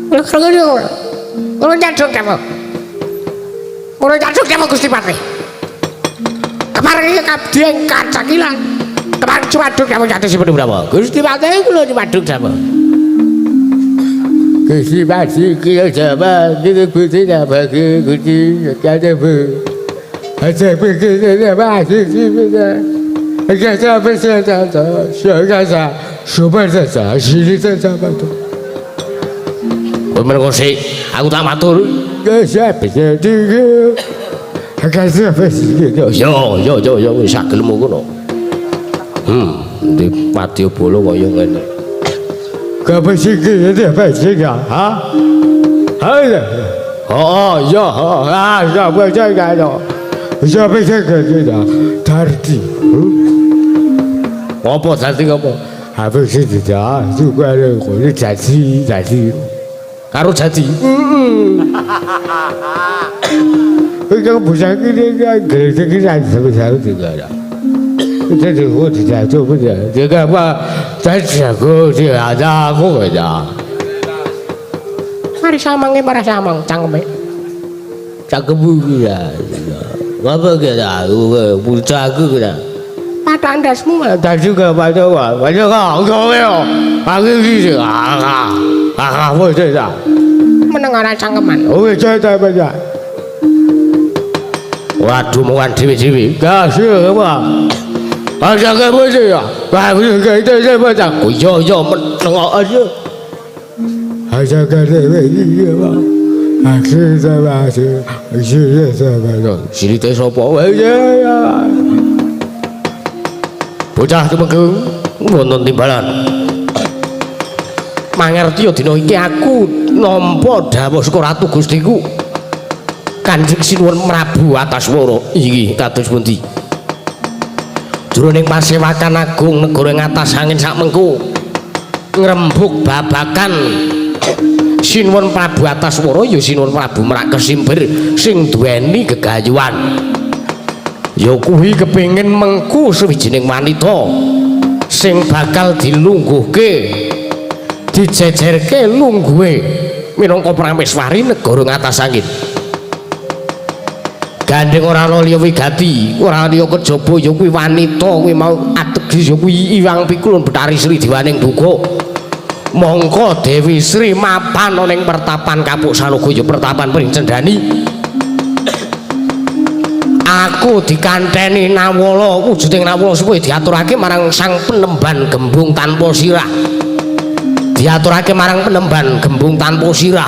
Kula nyadong dawuh. Kula nyadong dawuh Gusti Patih. Keparing kabdi kacakilan. Keparing cumadung dawuh jatosipun Prabu. Gusti Patih kula cumadung dawuh. Gusti Patih kula jawab Gusti bagi Gusti kadhe aja pikir apa sih aja bersaja saja super saja sini saja betul mergosi aku tak matur siapa sih tiga agak siapa sih yo sakelmu kono di wadyabala kaya ngene kapan sih dia pasti ya ha oh ya baca kaya siapa sih kerja Darti apa Darti apa apa sih dia juga ada kau jadi karo jadi kalau bukan kita gereja kita sama-sama tidak ada 这是我的家，这不是这个我在这个这家我家。Mari samangnya para samang cangkeme. Cangkemmu ya. Apa kita? Pucaku kita. Pada andasmu ada juga pada wah. Pada kau yo. Aku gitu. Apa saja. Mendengar cangkeman. Oh, saya baca. Waduh, muan dewi-dewi. Kasih apa? Ada apa sih ya? Bagus kita saya baca. Oh yo menengok aja. Ada dewi apa? Aku sama si sama sini teh sopo aja ya. Bocah Tumenggung wonten timbalan. Mangerti dina iki aku nampa dawuh saka Ratu Gustiku Kanjeng Sinuwun Prabu Ataswara iki kados pundi? Jroning pasewakan agung negara ing atas angin sak mengko ngrembug babakan Sinuwun Prabu Ataswara ya Sinuwun Prabu Merak Kesimber sing duweni gegayuhan. Ya kuwi kepengin mengku sawijining wanita sing bakal dilungguhke dijejerke lungguhe minangka prameswari negara ngatas angin. Gandeng ora ana liya wigati, ora liya kejaba ya kuwi wanita kuwi mau ateges ya kuwi Iwang Pikul Betari Sri Diwaning Duka. Mongko Dewi Sri mapan ana ing pertapan Kapuk Saloga ya pertapan Pring Cendani. Aku dikanteni Nawala, wujuding Nawala supaya diaturake marang sang penemban gembung tanpa sirah. Diaturake marang penemban gembung tanpa sirah.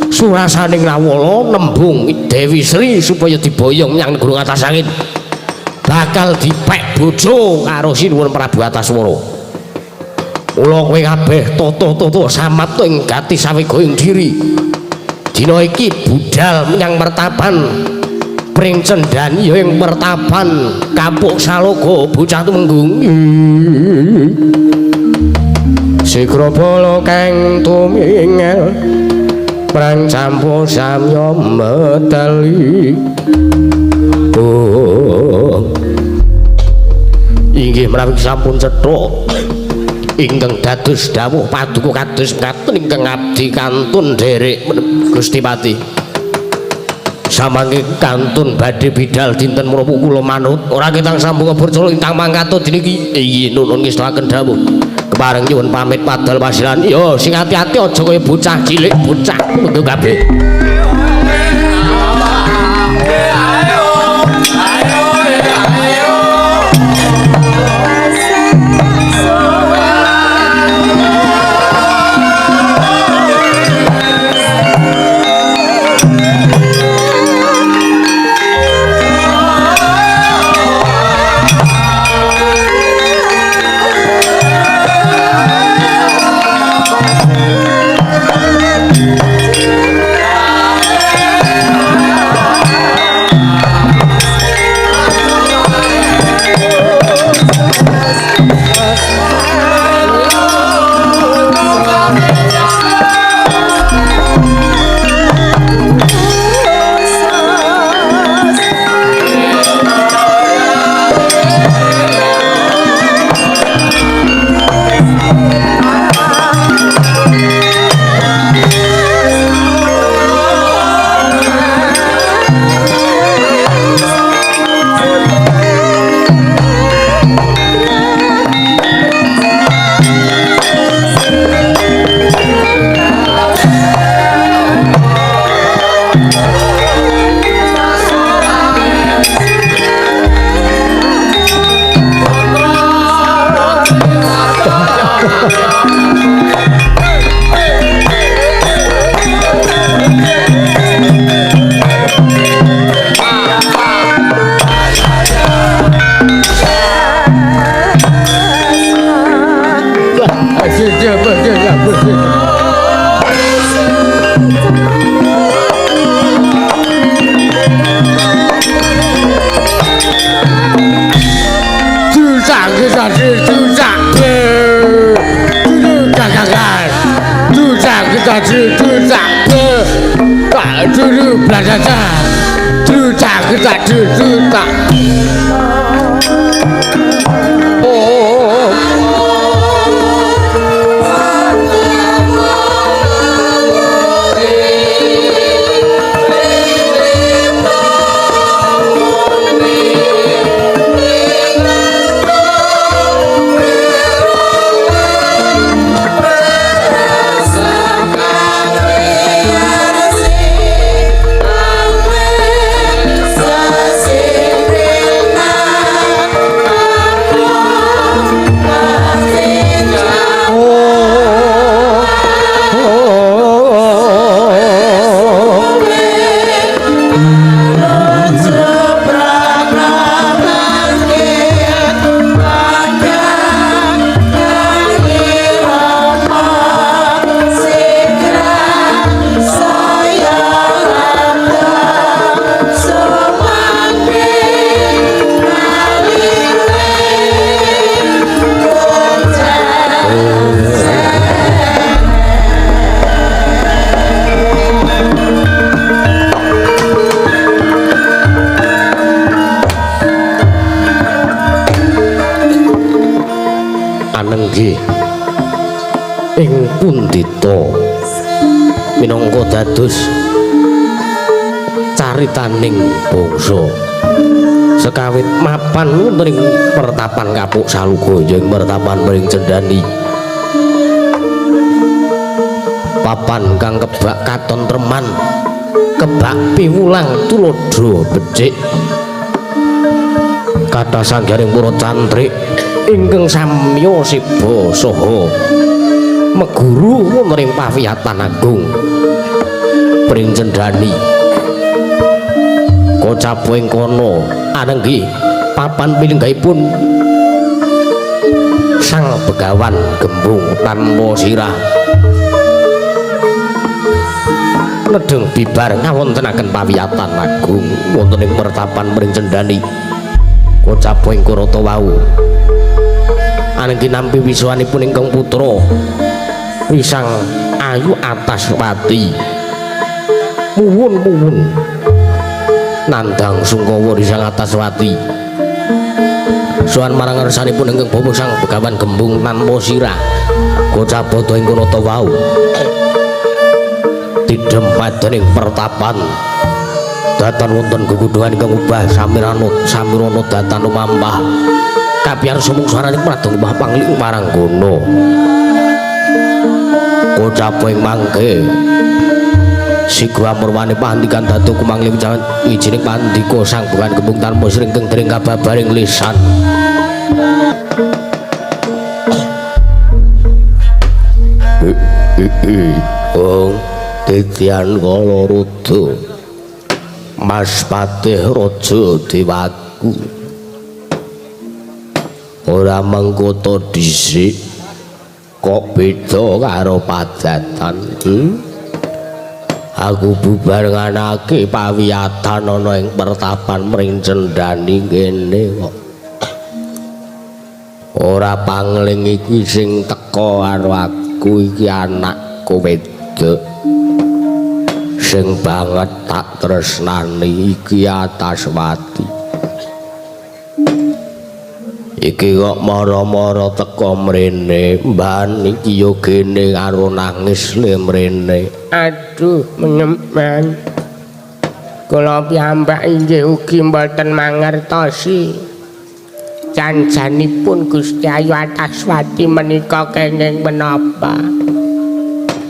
Surasaning Nawala nembung Dewi Sri supaya diboyong menyang negara atas angin. Bakal dipek bojo karo Sinuwun Prabu Ataswara. Mula kowe kabeh toto samat ing gati sawega ing diri. Dina iki budal menyang mertapan Pring Cendani ya ing mertapan Kapuk Saloga bocah Tumenggung. Sigra bala kang tumingel prang campo samya medali. Oh. Inggih menawi sampun cetha ingkang dados dawuh paduka kados ngaten ingkang abdi kantun derek Gusti Pati. Samangke kantun badhe bidal dinten menapa kula manut ora ketang sambung bercolo ingkang mangkata diniki nggih nuwun ngestakaken dawuh kepareng nyuwun pamit padal pasilan yo sing ati-ati aja kaya bocah cilik bocah mengko kabeh. Kita Pundita minangka dados caritaning bangsa sekawit mapan wonten ing pertapan Kapuk Salugaya ing pertapan Mring Cendani papan kang kebak katentreman kebak piwulang tulodo becik kathah sanggaring para cantrik ingkang samya siba saha meguru wonten ing pawiyatan agung Mring Cendani kocap ing kono anenggi papan pinenggahipun Sang Begawan Gembung tanpa sirah nedeng bibar ngawontenaken pawiyatan agung wonten ing pertapan Mring Cendani kocap ing Kurata wau anenggi nampi wiswanipun ingkang putra Wisang Ayu Ataswati muwun-muwun nandhang sungkawa Wisang Ataswati sowan marang ngarsanipun ingkang Bapak Sang Begawan Gembung tanpa sirah kocap ing Kurata wau tidhem padening pertapan datan wonten gegudungan ingkang ubah samirana datan lumampah kapiyar sumungsaraning pradong Mbah Pangling Maranggono kocap ing mangke siga amurwane pandikan datu kumangling wijining pandika Sang Begawan Gembung tanpa sirah ingkang dereng kababaring lisan Titian Kala Ruda Mas Patih Raja Dewaku ora mengkoto dhisik kok beda karo padatan aku bubar nganake pawiyatan ana ing pertapan Mring Cendani kene kok ora pangling iki sing teka karo aku iki anakku wedok sing banget tak tresnani iki Ataswati iki kok mara-mara teka mrene mban iki yo gene karo nangis le mrene aduh meneman kula piyambak inggih ugi mboten mangertosi janjanipun Gusti Ayu Ataswati menika kenging menapa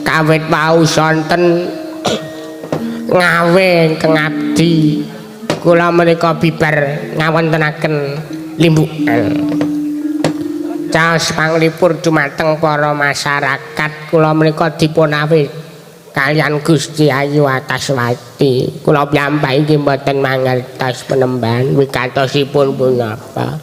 kawit wau sonten ngawe ingkang abdi kula menika bibar ngawontenaken limbukan caos panglipur dumateng para masyarakat kula menika dipunawe kalian Gusti Ayu Ataswati kula piyambak inggih mboten mangertos penemban wikatosipun punapa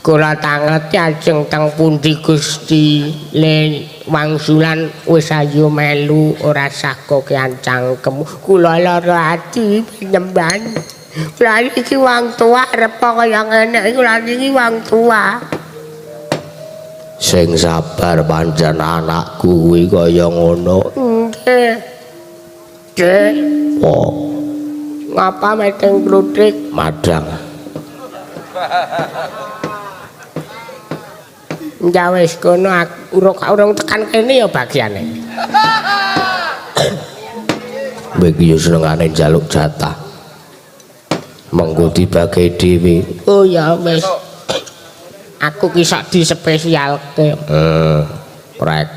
kula tangerti ajeng teng pundi Gusti le wangsulan wis ayu melu ora sah kokean cangkem kula lara ati penyemban kula iki wong tua arep kaya ngene kula iki wong tua sing sabar pancen anakku kuwi kaya ngono nggih Dek oh ngapa meteng kluthik madang ya wis kono urung tekan kene ya bagiane. Iki yo senengane njaluk jatah. Mengko dibagi dhewe. Oh ya wis. Aku ki sak dispesialke. Prek.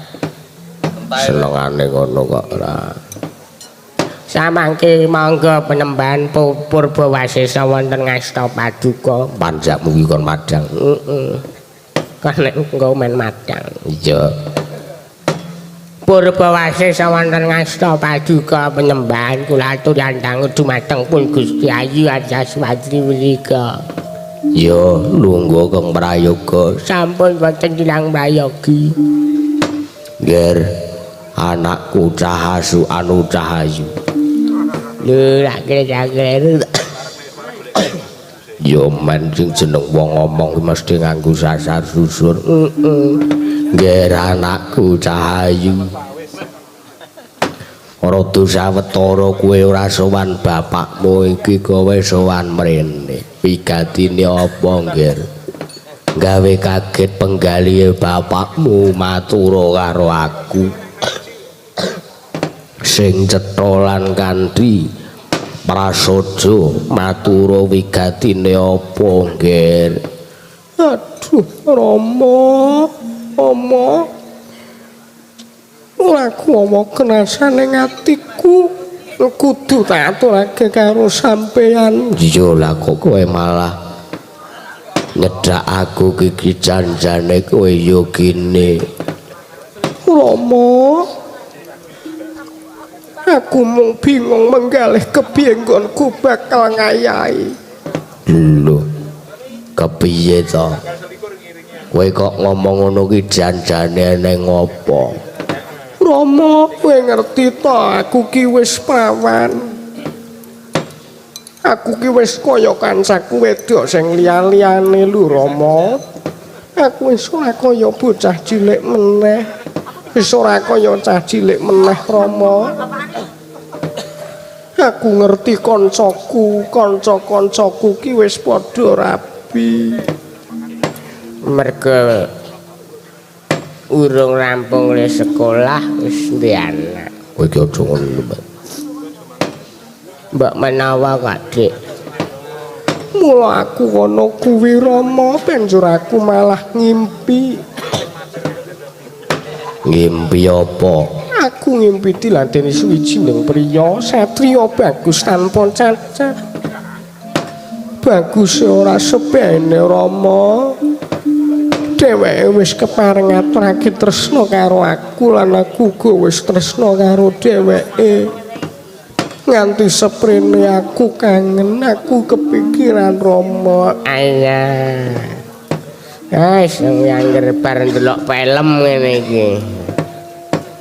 Senengane ngono kok ora. Samangke monggo penemban Purbawasesa wonten ngasta paduka. Panjakmu ki kon madang. Kan nek engko men madang. Iya. Purbawasesa wonten ngasta paduka penyembahan kula atur andhang dumateng pun Gusti Ayu Ataswati menika. Ya, lungguh Kang Prayoga. Sampun boten ilang prayogi. Nger anakku Cahasu anu Cahayu. Lho, lak kira-kira. Ya men sing jeneng wong ngomong mesti nganggo sasar susur. Nger anakku Cahayu. Rada sawetara kowe ora sowan bapakmu iki kowe sowan mrene. Wigatine apa, Nger? gawe kaget penggalihe bapakmu matura karo aku sing cetha lan kanthi prasaja matura wigatine apa ngger. Aduh Rama aku omong kenasan ning atiku kudu tak aturake karo sampeyan. Iya lah kok kowe malah nyedak aku iki janjane kowe yo gini. Rama, aku mung bingung menggalih kepiye nggonku bakal ngayahi. Lho, kepiye to? Kowe kok ngomong ngono ki janjane ning ngopo? Rama, kowe ngerti to aku ki wis prawan. Aku ki wis kaya kancaku wedok sing liya-liyane lho Rama. Aku wis ora kaya bocah cilik meneh. Wis ora kaya cah cilik meneh Rama. Aku ngerti kanca-kancaku ki wis padha rabi. Merga urung rampung le sekolah wis duwe anak. Kowe iki aja ngono, Mbak. Mbak menawa Dik. Mula aku ana kuwi Rama, banjur aku malah ngimpi. Ngimpi apa? Aku ngimpi diladeni suwijining priya satriya bagus tanpa cacat. Bagus ora sepene Rama. Dheweke wis kepareng ngaturake tresna karo aku lan aku uga wis tresna karo dheweke. Nganti seprene aku kangen, aku kepikiran Rama. Ayah. Guys, angger bar ndelok film ngene iki.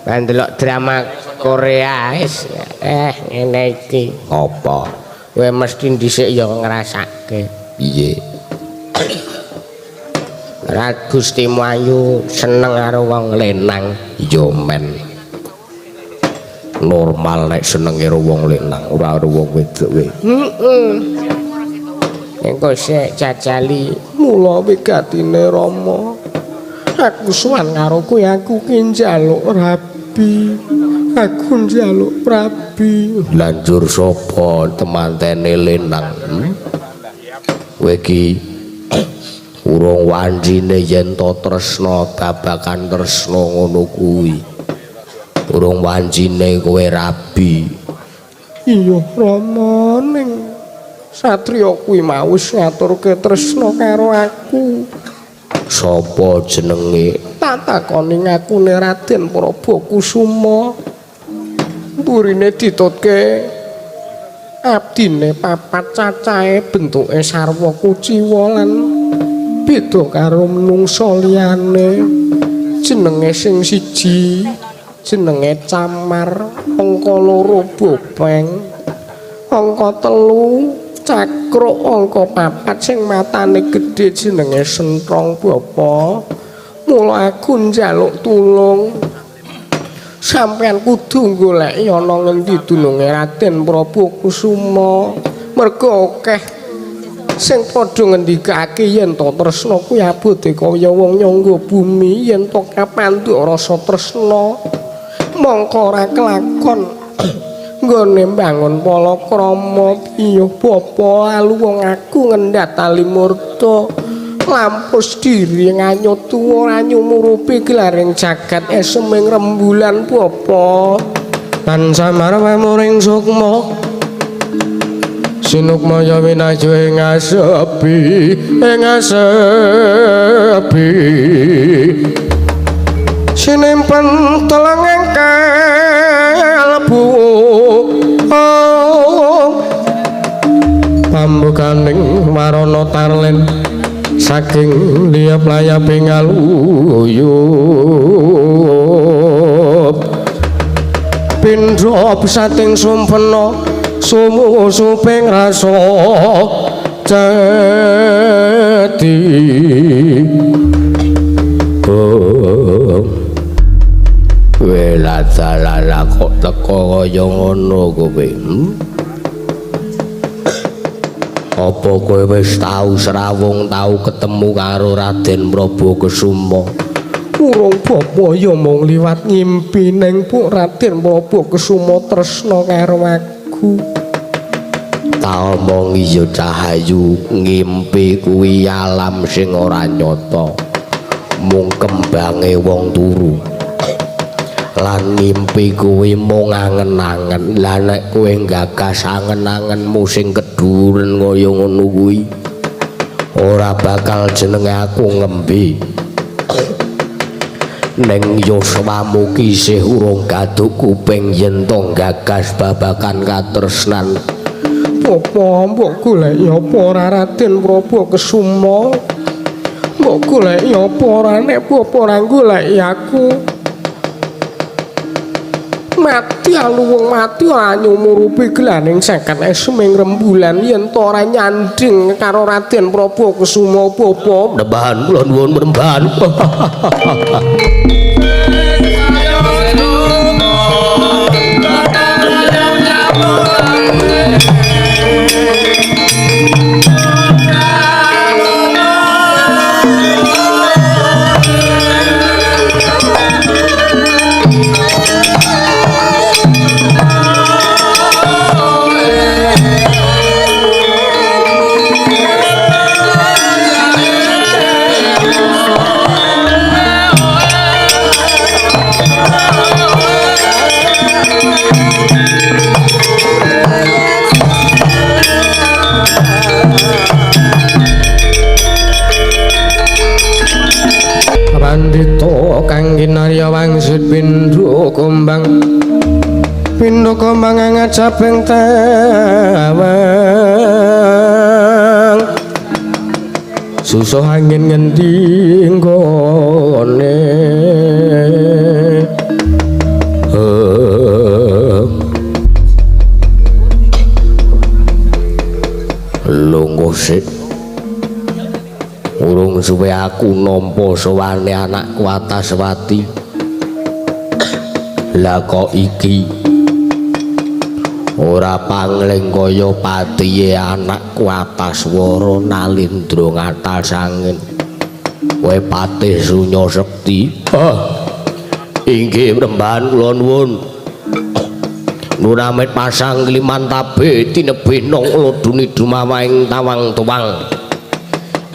Bar ndelok drama Korea wis ngene iki. Apa? Kowe mesti dhisik ya ngrasake. Piye? Rat Gusti Ayu seneng karo wong lenang. Iya men. Normal nek seneng karo wong lenang, ora karo wong wedok kowe. Engko sik jajali mula wigatine Rama. Aku suwan karo kowe aku ki njaluk rabi. Aku njaluk rabi. Lanjur sapa temantene lenang? Kowe iki urung wanjine yen to tresna babakan tresna ngono kuwi. Urung wanjine kowe rabi. Iya Rama ning satriya kuwi mau wis ngaturke tresna karo aku. Sapa jenenge? Tak takoni ngakune Raden Prabakusuma. Burine ditutke abdine papat cacahe bentuke sarwa kuciwa lan beda karo menungsa liyane. Jenenge sing siji jenenge Camar, angka 2 Bopeng, angka 3 Cakruk, angka 4 sing matane gedhe jenenge Sentrong Bapa. Mula aku njaluk tulung. Sampeyan kudu goleki ana ngendi dununge Raden Prabakusuma. Merga akeh sing padha ngendikake yen to tresna kuwi abote kaya wong nyangga bumi, yen to kapandhuk rasa tresna mongko ora kelakon nggone mbangun palakrama. Iya Bapa, alu wong aku ngendhat tali murta lampus diri nganyut tuwa nyumurupi gelaring jagat eseming rembulan Bapa. Lan samar pamuring sukma sinukmaya winaju ing asepi sinimpen teleng ing kalbu pambukaning warana tarlen saking liya playaping aluyup pindha sating sumpena sumusuping rasa jati. Weladalala kok teko kaya ngono kowe. Apa kowe wis tau srawung tau ketemu karo Raden Prabakusuma? Urung bapa ya mung liwat ngimpi ning Puk Raden Prabakusuma tresna karo aku. Ta omong iya Cahayu, ngimpi kuwi alam sing ora nyata. Mung kembange wong turu. Lan ngimpi kuwi mung angen-angen. Lah nek kowe gagas angen-angenmu sing keduren kaya ngono kuwi, ora bakal jenenge aku ngembe. Neng yuswamu kisih urung gaduk kuping yen to gagas babakan katresnan. Apa mbok golek apa ora Raden Prabakusuma? Mbok golek apa ora nek apa ora golek aku? Mati aluwung mati ora nyumurupi gelaning 50 esming rembulan yen to ora nyanding karo Raden Prabakusuma apa? Nembahan kula nuwun menembahan. Pandhita kang kinarya wangsit pindha kombang ngajabeng tawang susah angin ngendi nggone lungguh sik. Urung suwe aku nampa sowane anakku Ataswati. Lah kok iki ora pangling kaya patihe anakku Ataswara Nalindra Ngatasangin. Kowe patih Sunya Sekti. Inggih Mrembahan kula nuwun. Nuramit pasang klimantabe tinebih nang lodune dumawahing tawang tuwang.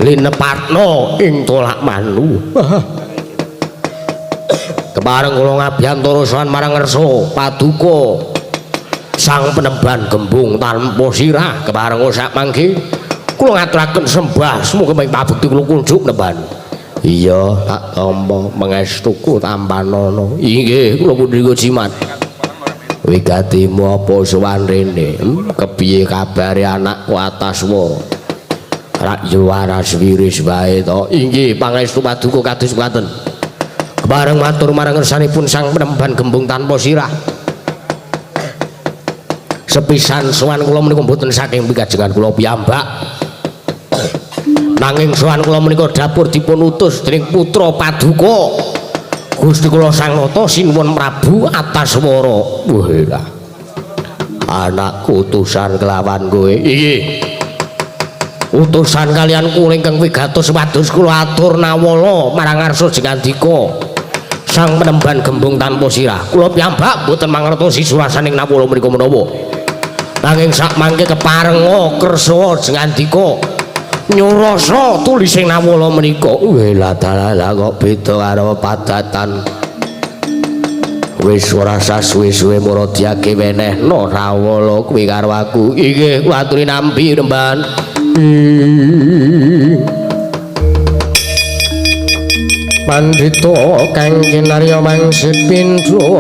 Linepatno ing tolak manu. Kepareng kula ngabiyantara sowan marang ngersa paduka sang penemban gembung tanpa sirah. Kepareng sak mangke kula ngaturaken sembah semoga ming pabekti kula kunjuk nemban. Iya tak tampa mengestuku tampanana. Inggih kula punika jimat. Wigatimu apa sowan rene? Kepiye kabare anakku Ataswara? Rakya waras wiris wae to. Inggih pangestu paduka kados mekaten. Kepareng matur marang ngersanipun sang penemban gembung tanpa sirah. Sepisan sowan kula menika mboten saking pikajengan kula piyambak. Nanging sowan kula menika dapur dipun utus dening putra paduka Gusti kula Sang Nata Sinuwun Prabu Ataswara. Wah lah. Anakku utusan kelawan kowe. Inggih. Utusan kalian kula ingkang wigatos wados kula atur nawala marang ngarsa jengandika sang penemban gembung tanpa sirah. Kula piyambak boten mangertosi surasaning nawala menika menawa. Nanging sak mangke keparenga kersa jengandika nyurasa tulising nawala menika. Wela dalala kok beda karo padatan. Wis ora sasuwe-suwe Muradiyake wenehna rawala kuwi karo aku. Inggih kula aturi nampi Rembahan. Pandhita kang kinarya wangsit pindha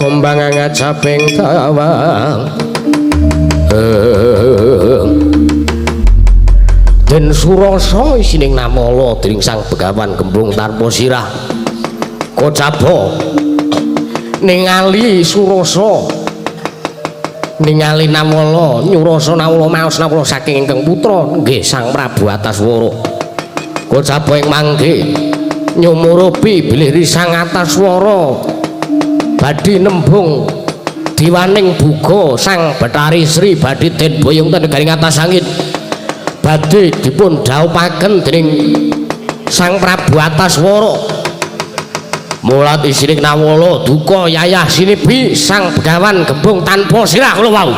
gombang ngajabing tawang. Den surasa isining namala dening sang Begawan Gembung tanpa sirah. Kocaba ningali surasa ningali namala nyurasa nawala maos nawala saking ingkang putra nggih Sang Prabu Ataswara. Kocaba ing mangke nyumurupi bilih Sang Ataswara badhe nembung diwaning buga Sang Bathari Sri badhe den boyong ten negaring atas angin badhe dipun dhaupaken dening Sang Prabu Antaswara mulat isining nawala duka yayah sinebi Sang Begawan Gembung tanpa sirah kula wau.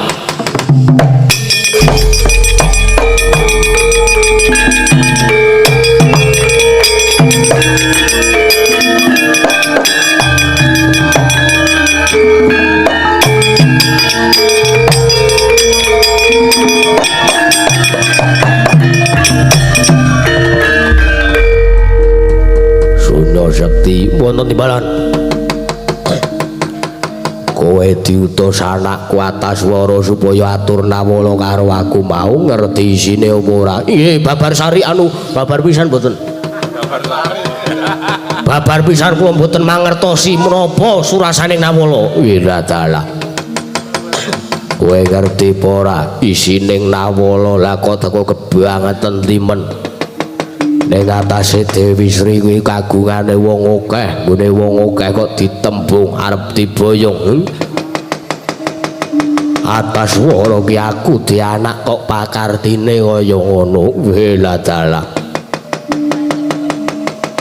Sekti wonten timbalan kowe diutus anakku Antaswara supaya atur nawala karo aku mau ngerti isine apa ora. Nggih babar sari anu babar pisan mboten babar pisan kula mboten mangertosi menapa surasaning nawala. Wira dalah kowe ngerti apa ora isining nawala lah kok teko kebangetan timen. Ning atase Dewi Sri kuwi kagungane wong akeh, nggone wong akeh kok ditembung arep diboyong. Antaswara ki aku di anak kok pakartine kaya ngono. Wela dalah.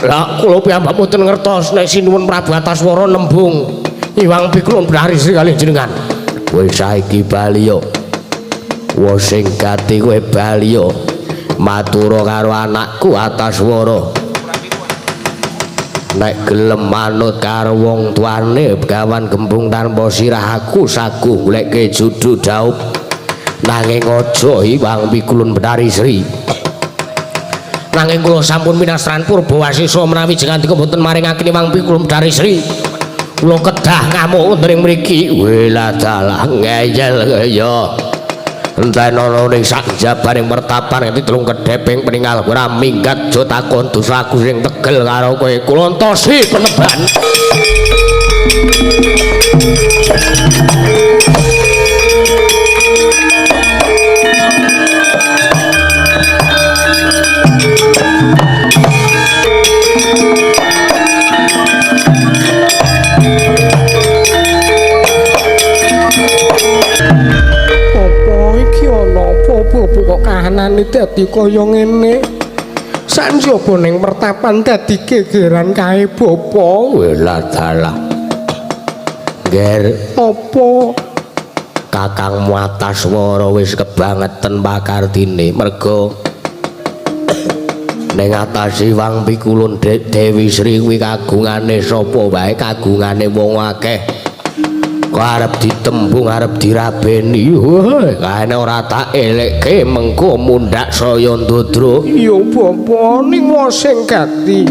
Lah kula piyambak mboten ngertos nek sinuwun Prabu Antaswara nembung Iwang Pikulun Bathari Sri kalih jenengan. Kowe saiki bali yo. Wong sing gati kowe bali yo. Matura karo anakku Antaswara nek gelem manut karo wong tuane Begawan Gembung tanpa sirah aku saguh goleke judu daup nanging aja Iwang Pikulun Bathari Sri nanging kula sampun minastran Purbawasisa menawi jengandika mboten maringaken Iwang Pikulun Bathari Sri kula kedah ngamuk wonten mriki. Wela dalah ngeyel ya enten ana ning sak jabaning mertapan ing telung kedheping peninggal ora minggat aja takon dosaku sing tegel karo kowe kula entosi peneban. Kok kahanane dadi kaya ngene sanjaba ning mertapan dadi gegeran kae bapa. Wela dalah ger apa Kakang Antaswara wis kebangetan pakartine merga ning atase Iwang Pikulun Dewi Sri kuwi kagungane sapa wae kagungane wong akeh arep ditembung arep dirabeni. Kaene ora tak elekke mengko mundhak saya ndodro. Iya bapa ning wong sing gati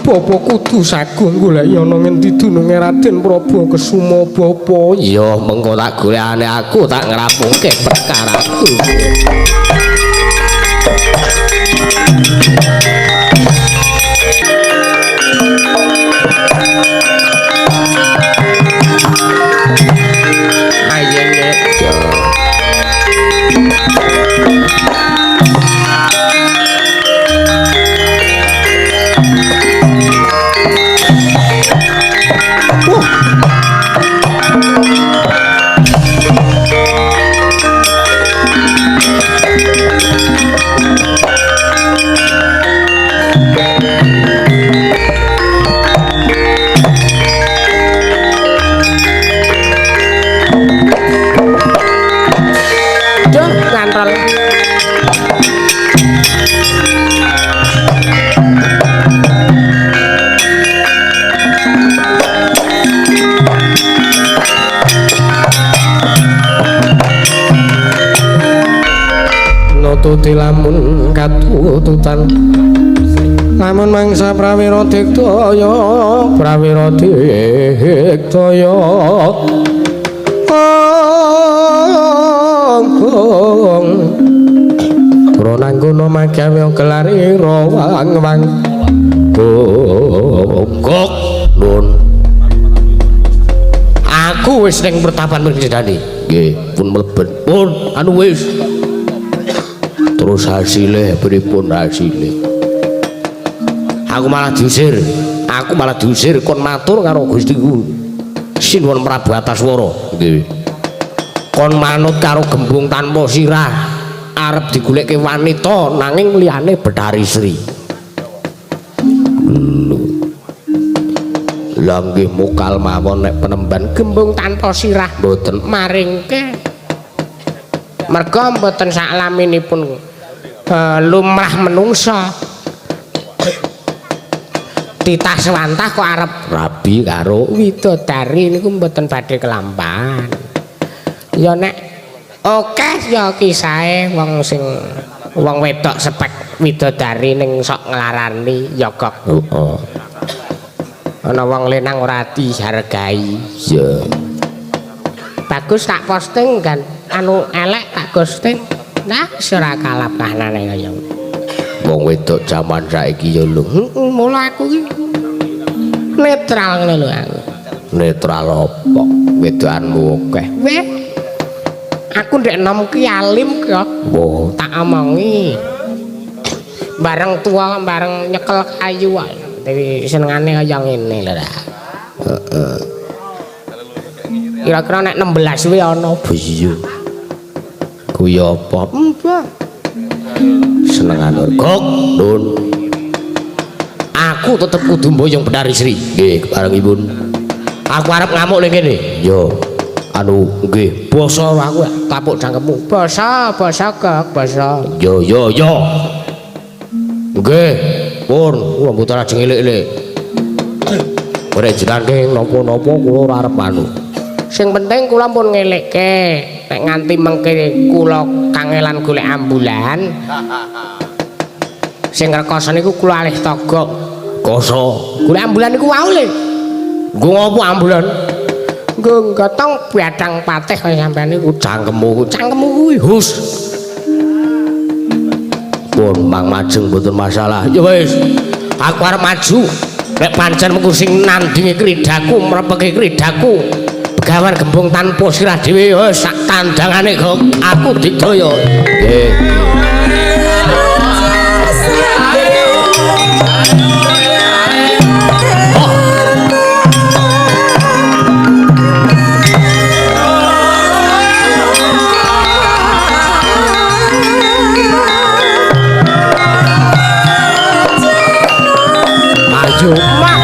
bapa kudu sagung goleki ana ngendi dununge Raden Prabu Kesuma bapa. Iya mengko tak golekane aku tak ngrapungke perkaraku. Tuti lamun katututan lamun mangsa prawira digdaya prawira digdaya ronanggono magawe gelar ira wang-wang gok nun aku wis ning pertapan mriki Dani nggih pun mlebet pun anu wis terus hasilnya pripun hasilnya aku malah diusir kon matur karo Gustiku Sinuwun Prabu Ataswara. Nggih. Kon manut karo gembung tanpa sirah arep digoleki wanita nanging liyane Betari Sri. Lah nggih mukal mawon nek penemban gembung tanpa sirah mboten maringke merga mboten saklaminipun lumrah menungsa titah swantah kok arep rabi karo widodari niku mboten badhe kelampahan. Ya nek akeh ya kisahe wong sing wong wedok spek widodari ning sok nglarani ya kok. Heeh. Ana wong lenang ora dihargai. Ya. Bagus tak posting kan anu elek tak ghosting. Nah, ora kalap kahanane kaya ngono. Wong wedok jaman saiki ya lho. Mula aku iki netral ngene lho aku. Netral apa? Wedokanmu akeh. Weh. Aku ndek enom ki alim kok. Oh, Tak omongi. Bareng tua bareng nyekel kayu wae. Dadi senengane kaya ngene lho. heeh. Kira-kira nek 16 kuwi ana. Iya. Kuwi apa? Mbah. Senengane kok, Nun. Aku tetep kudu mboyong Betari Sri. Nggih, barengipun. Aku arep ngamuk ning kene. Yo. Anu nggih, basa aku tapuk jangkepmu. Basa kok, basa. Yo. Nggih, pun kula mboten ajeng elek-elek. Ora jenenge napa-napa kula ora arep anu. Sing penting kula pun ngelekke nek nganti mengke kula kangelan golek ambulan. Sing rekoso niku kula alih togok. Koso. Golek ambulan niku wau le. Nggo ngopo ambulan? Nggo gotong badang patih kaya sampean niku. Cangkemmu kuwi hus. Pun Mang Majeng mboten masalah. Ya wis. Aku arep maju. Nek pancen mengko sing nandingi kridaku, mrepeke kridaku. Begawan gembung tanpa sirah dhewe wis sak tandangane kok aku digdaya. Nggih. Maju mak.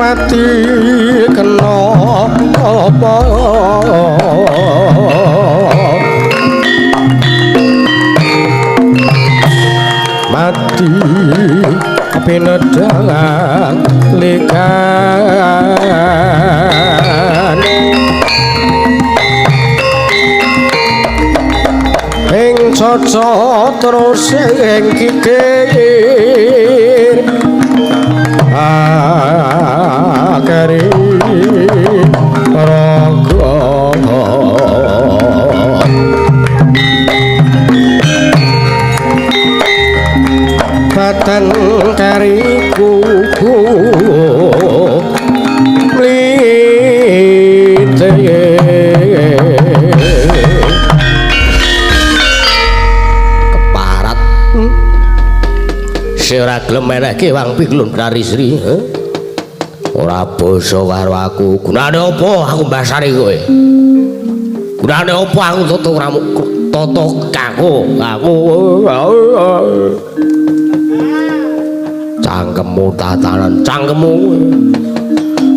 Pati kena apa mati pinedang likan ing cocok terus ing kikir akari raga batan kariku mlite keparat ora gelem menehke Wang Piglun Betari Sri. Ora basa karo aku. Gunane apa aku mbasari kowe? Gunane apa aku toto ramu toto kaku. Cangkemmu tatanan cangkemmu.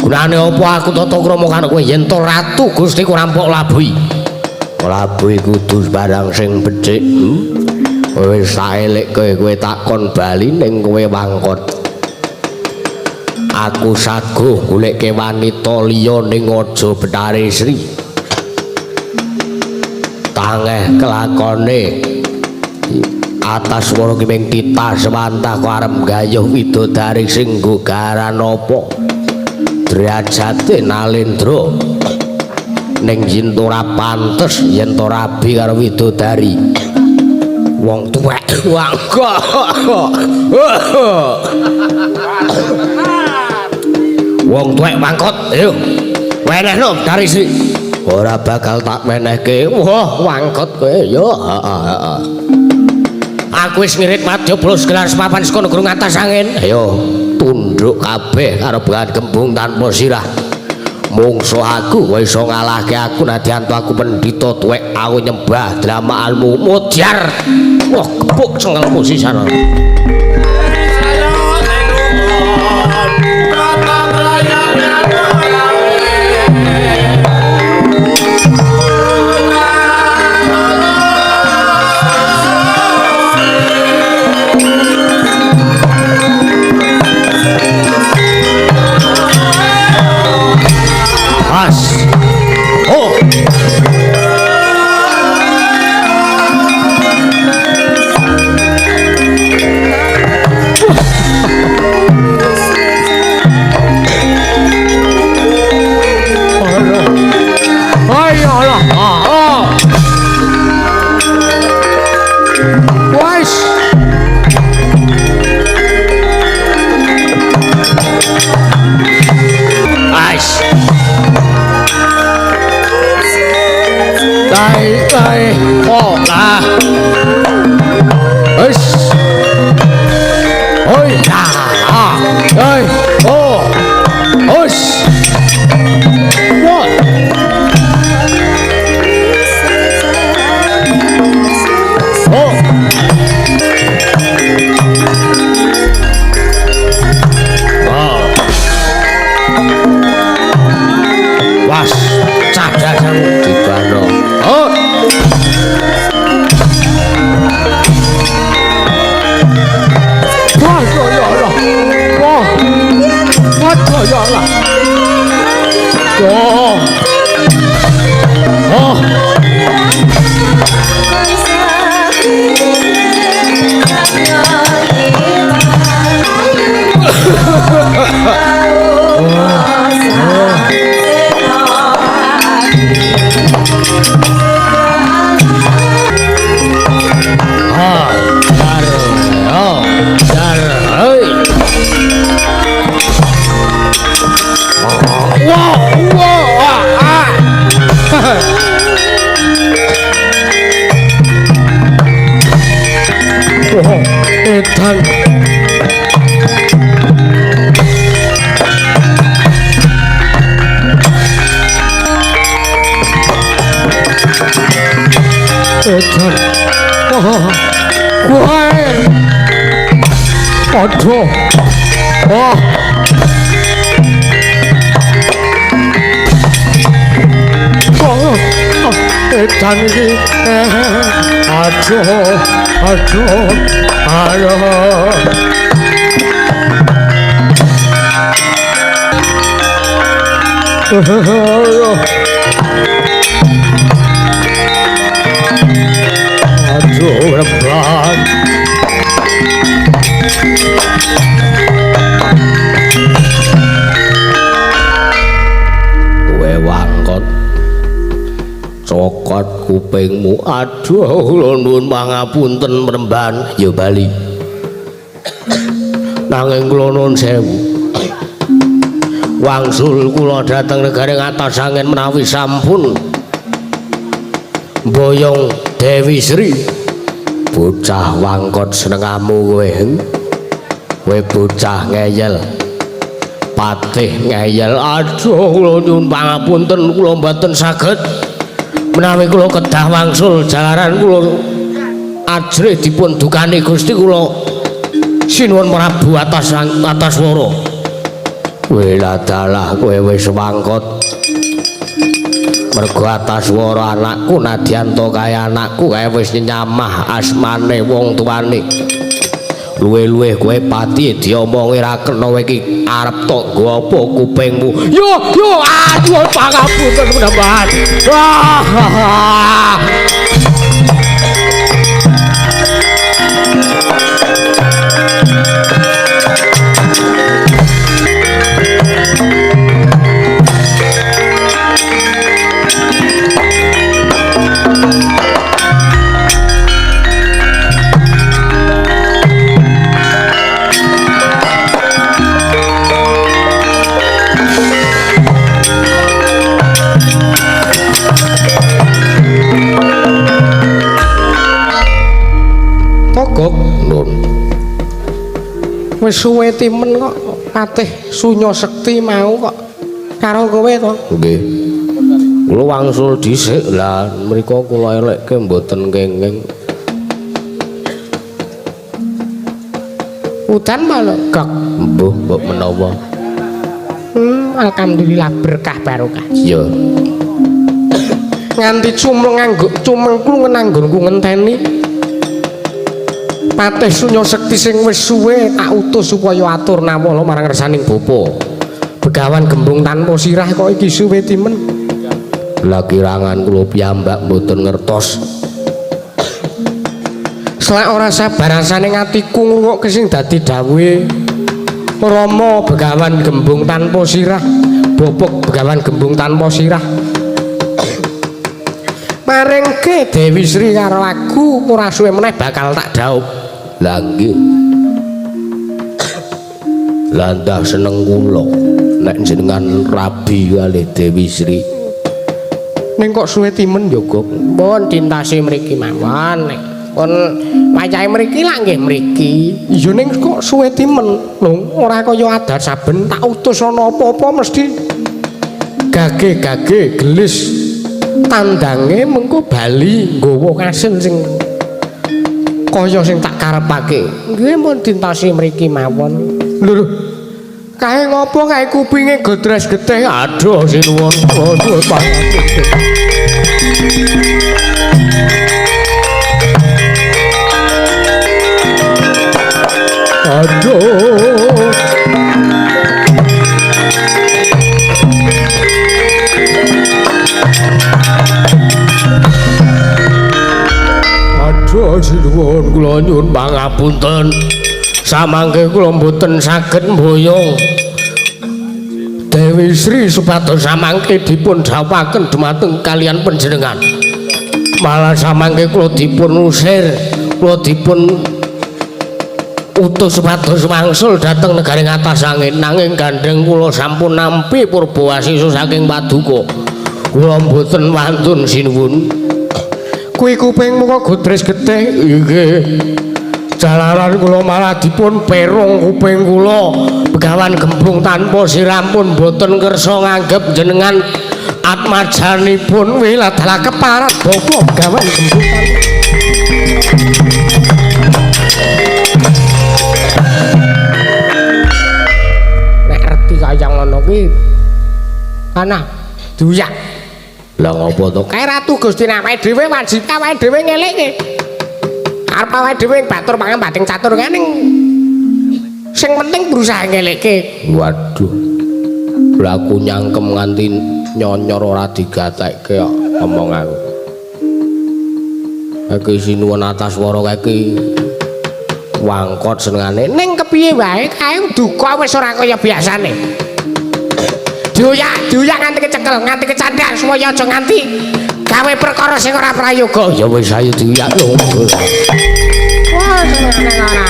Gunane apa aku toto krama karo kowe yen to ratu Gusti ku rampok labuhi. Prabu kudu barang sing becik. Wis saelek kowe takon bali ning kowe wangkot. Aku saguh goleke wanita liya ning aja Betari Sri. Tangeh kelakone atas wara kiming titah semantah kok arep gayuh widodari sing gogaran apa derajate Nalendra ning yen ora pantes yen to rabi karo widodari wong tuwek wangko wong tuwek mangkot ayo wenehno Betari Sri ora bakal tak menehke wah wangkot kowe yo heeh aku wis ngirit madya blos gelar sepapan saka negara ngatas angin ayo tunduk kabeh karo bahan gembung tanpa sirah mungsuh aku kowe iso ngalahke aku nadyan aku pendhita tuwek aku nyembah dramalmu mudyar wah kepuk cengelmu sisan Aduh. Oh. Oh. Edan iki. Aduh. Aduh. Aduh. Aduh, berat. Kowe wangkot cokot kupingmu aduh kula nuwun pangapunten Mremban ya bali nanging kula nuwun sewu wangsul kula dhateng negari ngatas angin menawi sampun boyong Dewi Sri bocah wangkot senengamu kowe bocah ngeyel patih ngeyel aduh kula nyuwun pangapunten kula mboten saged menawi kula kedah wangsul jalaran kula ajrih dipun dukani Gusti kula sinuwun Prabu atas wara kowe ladalah kowe wis wangkot mergo atas swara anakku nadyanto kaya anakku kaya wis nyamah asmane wong tuane luwe-luwe kowe pati diomongi ra kena iki arep tok nggo apa kupingmu yo aduh pangapunten menambahan wis suwe timen kok patih Sunya Sekti mau kok karo kowe to nggih kula wangsul dhisik lah mriku kula elekke mboten kenging udan malah gak mbuh mbok menawa alhamdulillah berkah barokah iya nganti cumengku nganggonku ngenteni Patih Sunya Sekti sing wis suwe tak utus supaya atur nawala marang resaning bapa. Begawan Gembung tanpa sirah kok iki suwe timen. Lah kirangan kula piyambak mboten ngertos. Selak ora sabar rasane atiku ngrungokke sing dadi dawuhe Rama Begawan Gembung tanpa sirah, Bopok Begawan Gembung tanpa sirah. Maringke Dewi Sri karo aku ora suwe meneh bakal tak dhaup. Lah nggih. Landah seneng kula nek jenengan rabi kalih Dewi Sri. Ning kok suwe timen ya, Gok? Pun dintasi mriki mawon nek pun wayahe mriki lak nggih mriki. Iya ning kok suwe timen. Lho, ora kaya adat saben tak utus ana apa-apa mesti gage-gage gelis tandange mengko bali nggawa kasil sing kaya sing tak karepake. Nggih pun dintasi mriki mawon. Lho, kae ngopo kae kupinge godres getih. Aduh sinuwun. Aduh pangapunten. Aduh. Aduh sinuwun kula nyuwun pangapunten. Samangke kula mboten saged mboyong Dewi Sri supados samangke dipun dhawaken dumateng kalian panjenengan. Malah samangke kula dipun usir, kula dipun utus supados wangsul dhateng negaring atas angin nanging gandeng kula sampun nampi purbawasisa saking Paduka. Kula mboten wantun sinuwun. Kuwi kupingmu kok godres getih. Nggih. Jalaran kula malah dipun perung kuping kula. Begawan Gembung tanpa sirampun boten kersa nganggep jenengan atmajanipun wiladala keparat bapa Begawan Gembung tanpa. Nek reti kaya ngono kuwi ana duyak. Lah ngopo to? Kae ratu Gusti awake dhewe wajib awake dhewe ngelikke. Arep awake dhewe batur pangambating catur kae ning sing penting berusaha ngelikke. Waduh. Lah aku nyangkem nganti nyonyor ora digatekke kok omong aku. Iki sinuwun atas swara kae wangkot senengane. Ning kepiye wae kae duka wis ora kaya biasane. Dioyak nganti kecekel, nganti kecandhak supaya aja nganti gawe perkara sing ora prayoga. Ya wis ayo dioyak lho. Wah, senengane ora.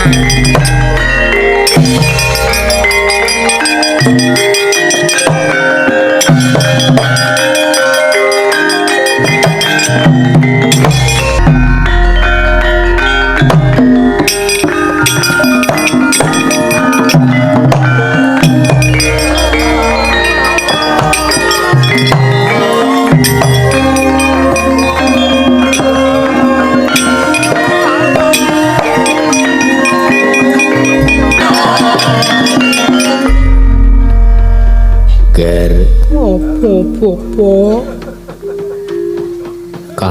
Ger. Apa-apa.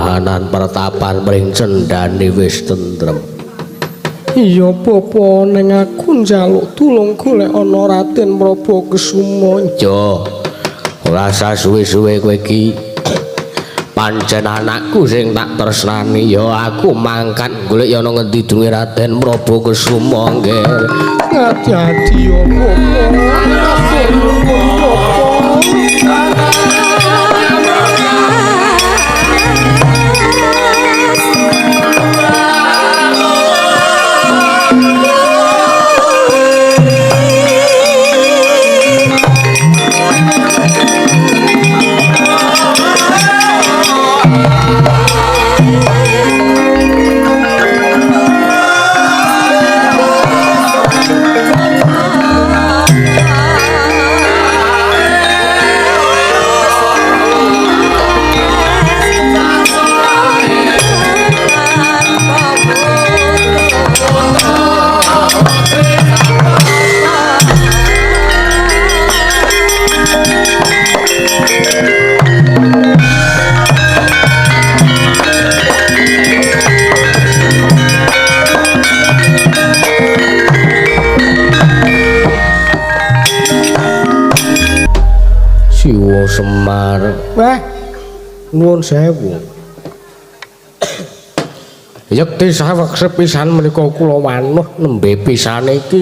kahanan pertapan mring cendane wis tentrem. Iya bapa ning aku njaluk tulung golek ana Raden Prabakusuma. Jo. Ora usah suwe-suwe kowe iki. Pancen anakku sing tak tresnani ya aku mangkat golek ya ana ngendi dunge Raden Prabakusuma nggih. Hati-hati ya Siwa Semar. Wah, nuwun sewu. Yekti saweg sepisan menika kula wanuh nembe pisan iki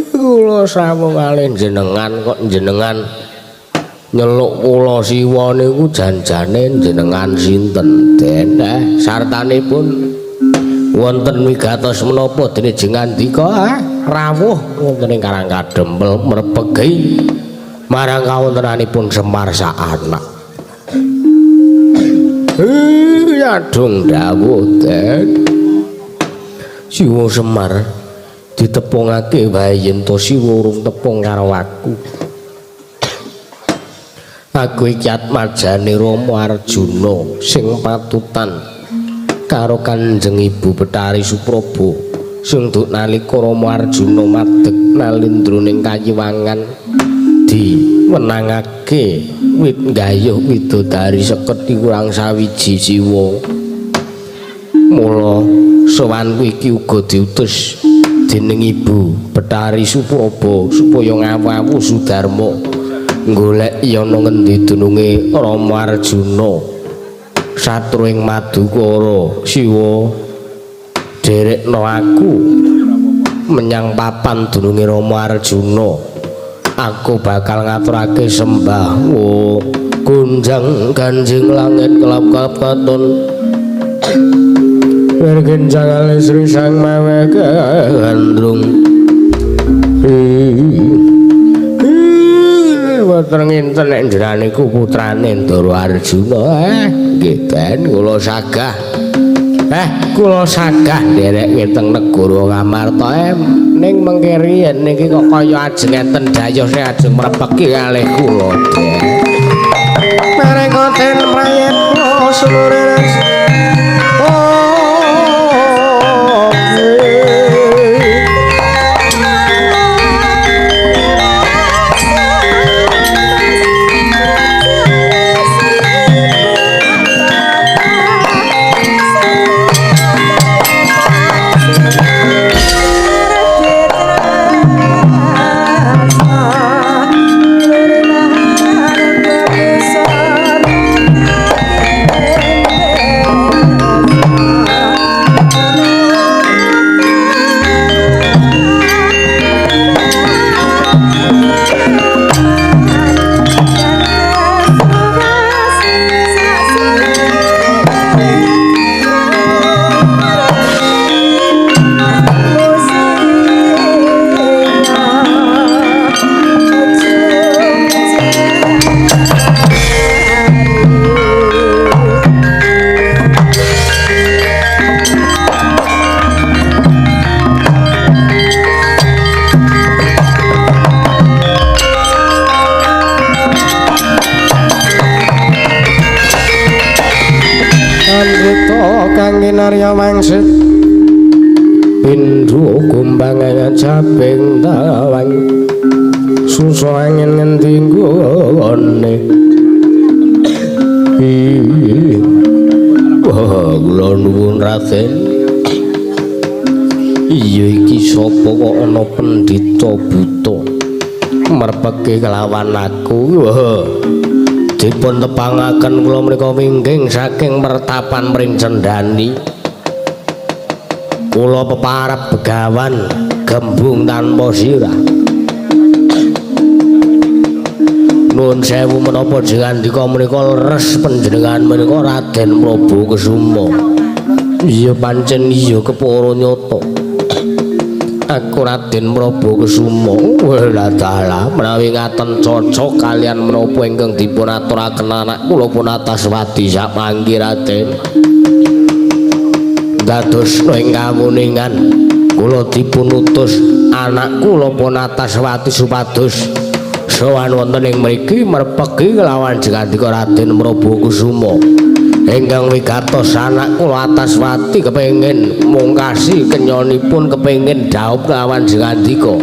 Kula sawung kalih jenengan kok jenengan nyeluk kula siwa niku janjane jenengan sinten Den sartanipun wonten wigatos menapa dene jengandika rawuh wonten ing Karang Kadempel merpegi marang kawontenanipun Semar sak anak. Yadung dawuh Den Siwa Semar ditepungake wae yen to Siwa urung tepung karo aku. Aku iki atmajane Rama Arjuna sing patutan karo Kanjeng Ibu Betari Supraba sing duk nalika Rama Arjuna madeg nalindroning kayiwangan diwenangake wit gayuh widodari seketi kurang sawiji jiwa. Mula sowan iki uga diutus dening Ibu Betari Supraba supaya ngawawu Sudarma golek ana ngendi dununge Rama Arjuna satru ing Madukara. Siwa derekno aku menyang papan dununge Rama Arjuna. Aku bakal ngaturake sembah gunjang ganjing langit kelap-kelap katon bergenjang alis Sri Sang Maha Gandrung wonten nginten nek njenengan putrane Ndara Arjuna nggih Den kula sagah kula sagah nderek ngiteng negara Ngamarta ning mengke riyen niki kok kaya ajeng enten dayos sing ajeng mrepeki kalih kula Den mereka den mayat seluruh Narya mangsit pindho kumbang caping tawang suso angin ngendi nggone kula nuwun Raden. Iya iki sapa kok ana pendhita buta merpeke kelawan aku. Dipun tepangaken kula menika wingging saking mertapan mring cendani. Kula peparap begawan gembung tanpa sirah. Nuwun sewu menapa jengandika menika leres panjenengan menika Raden Prabu Kusuma. Iya pancen iya kepara nyata. Aku Raden Prabu Kusuma. Wala dalah menawi ngaten cocok kalian menapa ingkang dipun aturaken anak kula Punataswati sakmangke Raden. Dados ing kawuningan kula dipun utus anak kula Punataswati supados sowan wonten ing mriki merpeki kelawan jengandika Raden Prabu Kusuma. Ingkang wigatos anak kula Antaswati kepengin mungkasi kenyonipun kepengin dhaup kelawan jengandika.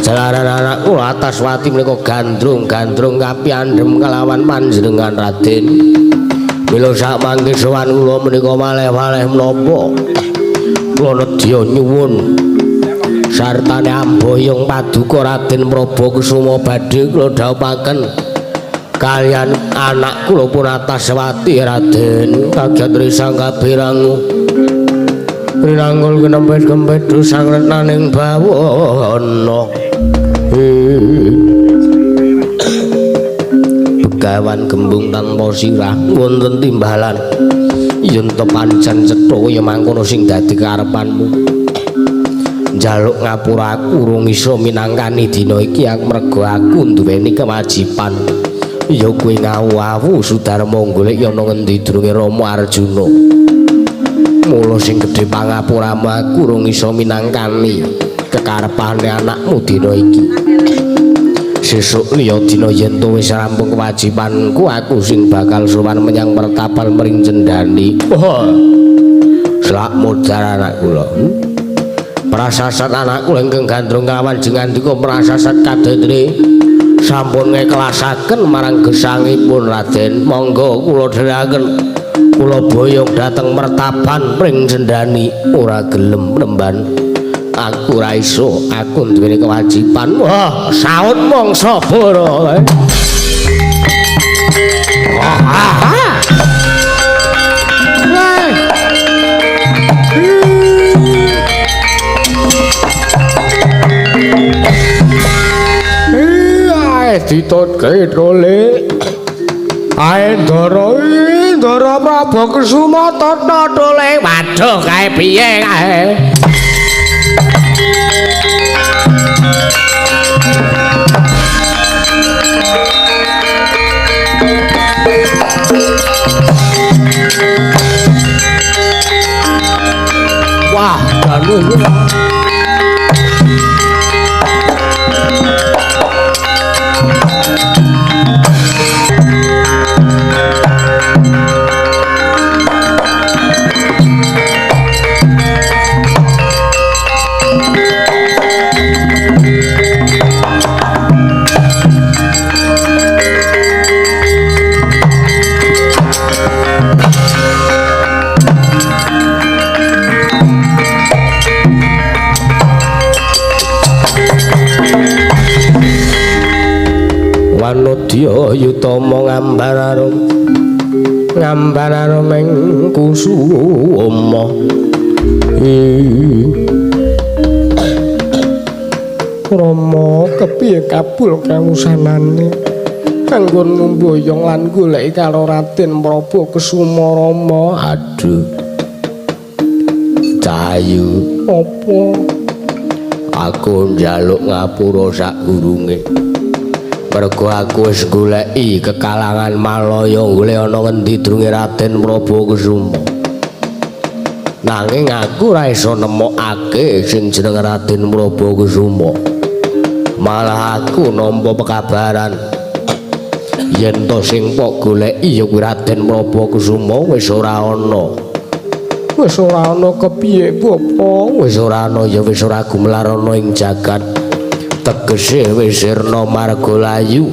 Jalaran anak kula Antaswati menika gandrung-gandrung kapiandhem kelawan panjenengan Raden. Mila sakmangke sowan kula menika malih-malih menapa kula nedya nyuwun sartane amboyong paduka Raden Prabu Kusuma badhe kula dhaupaken kalian anak kula Punataswati Raden kaget risang kabirangu rinangul kenempet-kempet dusang retnaning bawana. Begawan gembung tanpa sirah wonten timbalan yen to pancen cetha kaya mangkono sing dadi karepanmu. Njaluk ngapura aku urung iso minangkani dina iki merga aku nduweni kewajiban. Ya kuwi ngawu-awu Sudarma golek ya ana ngendi durunge Rama Arjuna. Mula sing gedhe pangapuramu aku urung iso minangkani kekarepane anakmu dina iki. Sesuk liya dina yen to wis rampung kewajibanku aku sing bakal sowan menyang pertapan mring cendani. Selak modar anak kula. Prasasat anak kula ingkang gandrung kelawan jengandika prasasat kadadre sampun ngekelasaken marang gesangipun Raden. Monggo kula dherekaken kula boyong dhateng mertapan mring cendani ora gelem nemban. Aku ora iso, aku duweni kewajiban. Wah, saut mangsa bara. Ditutke trole ae ndara Prabu Kusuma tatna trole. Waduh kae piye kae wah danu Wanodya yutama ngambararum ing kusuma. Rama kepiye kabul kawusanane kanggo numboyong lan goleki karo Raden Prabu Kusuma Rama. Aduh Cahayu apa aku njaluk ngapura sak gurunge. Mergo aku wis goleki kekalangan Malaya golek ana ngendi drunge Raden Prabu Kusuma. Nanging aku ora iso nemokake sing jeneng Raden Prabu Kusuma. Malah aku nampa pekabaran yen to sing pok goleki ya kuwi Raden Prabu Kusuma wis ora ana. Wis ora ana kepiye Bapa? Wis ora ana ya wis ora gumelar ana ing jagat. Tegese wis sirna Margalayu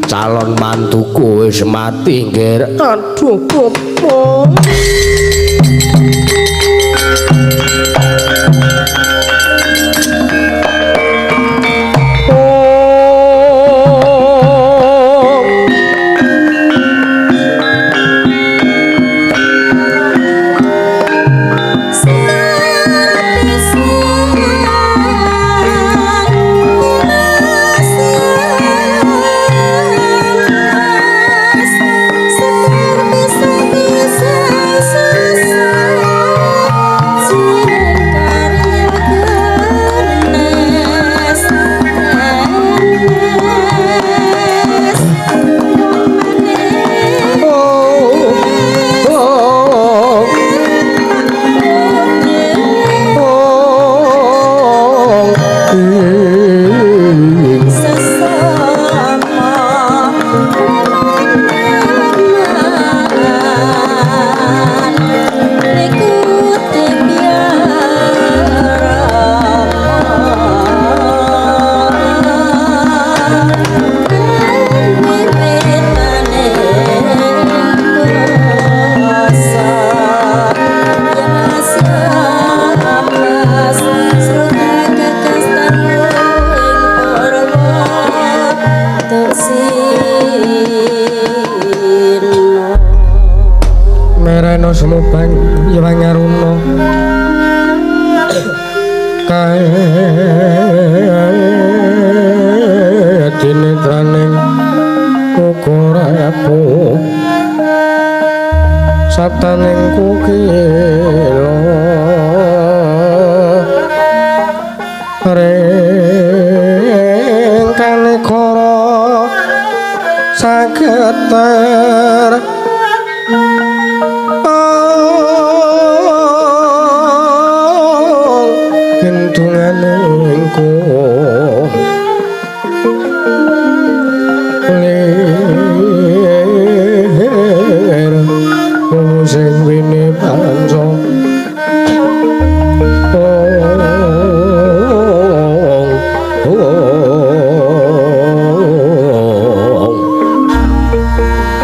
calon mantuku wis mati ngger. Aduh Bapa. sumupang yawangaruna kae dinetraning ukuraku sataning kukira rengkane kara sagetar gendungane engko lir sing wene panso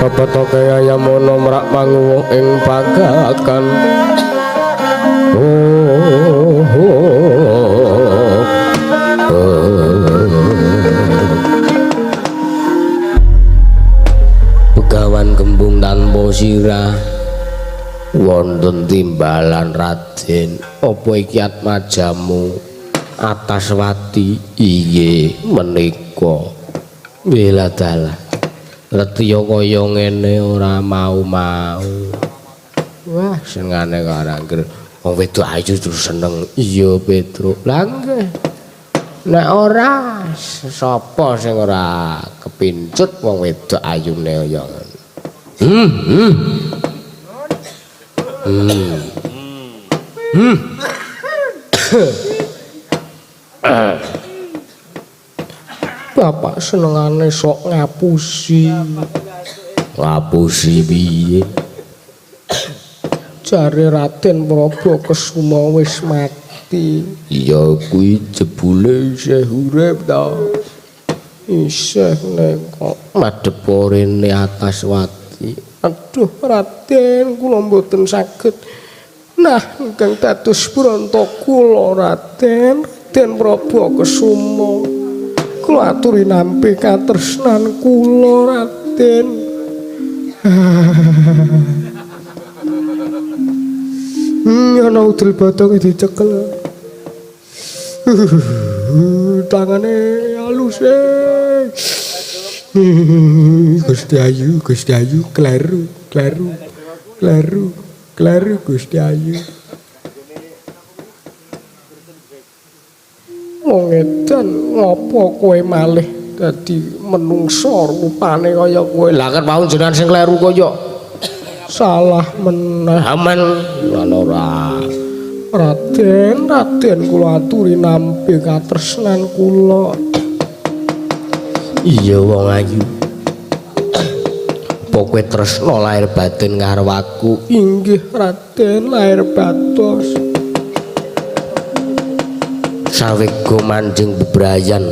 apa to kaya yamono mrak panguwuh ing pagakan Begawan kembung tanpa sirah wonten timbalan Raden apa iki atmajamu Ataswati iye menika bela dalah retiya kaya ngene ora mau-mau wah senengane karangger wong wedok ayu terus seneng iya Petro lha nggih nek ora sapa sing ora kepincut wong wedok ayune kaya Bapak senengane sok ngapusi piye jare Raden Prabakusuma wis mati iya kuwi jebule isih urip ta isih nek kok madhep rene Ataswati aduh Raden kula mboten saged nah ingkang dados branta kula Raden Prabakusuma kula aturi nampi katresnan kula Raden ana udel bathong dicekel tangane alus Gusti Ayu kleru Gusti Ayu wong edan ngopo kowe malih dadi menungsa rupane kaya kowe lah kan mau jenengan sing kleru kaya salah meneh aman lan ora Raden kula aturi nampi katresnan kula iya wong ayu kowe tresna lahir batin karo aku inggih Raden lahir batos sawego manjing bebrayan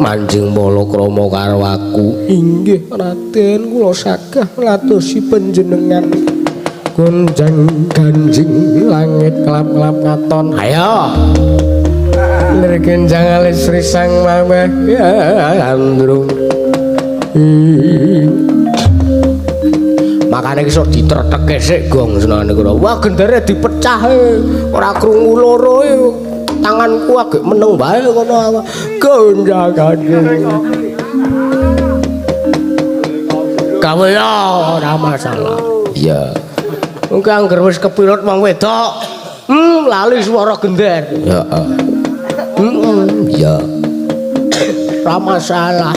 manjing malakrama karo aku inggih Raden kula sagah ngladosi panjenengan gonjang ganjing langit kelap-kelap katon ayo lirkenjang alis risang maweh andrung makane iso ditretekke sik gong senengane kula wah gendere dipecah ora krungu loro tanganku agek meneng bae kono gonjang ganjing gawe ya ora masalah iya engko angger wis kepilot wong wedok lali swara gender heeh iya ora masalah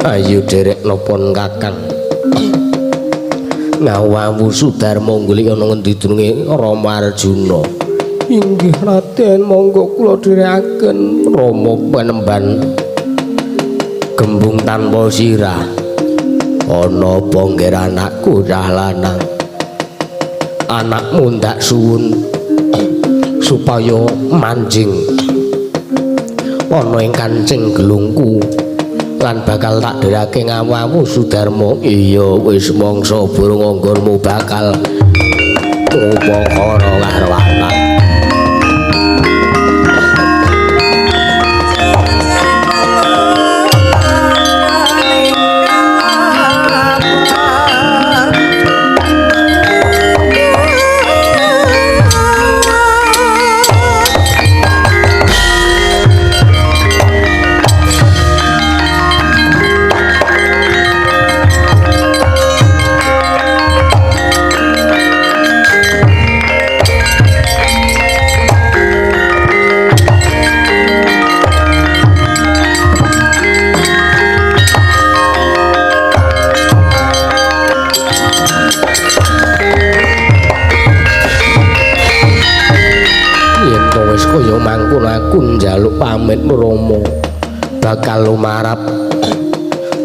ayo derek nopon kakang ngawawu Sudarma ngguli ana ngendi dununge Rama Arjuna inggih Raden monggo kula dherekaken Rama Panemban gembung tanpa sirah ana apa ngger anakku cah lanang anakmu ndak suwun supaya manjing ana ing kancing gelungku lan bakal tak dherake ngawamu Sudarma iya wis mangsa burung anggonmu bakal upakara karo anak kaya mangkono aku njaluk pamit Rama bakal lumarap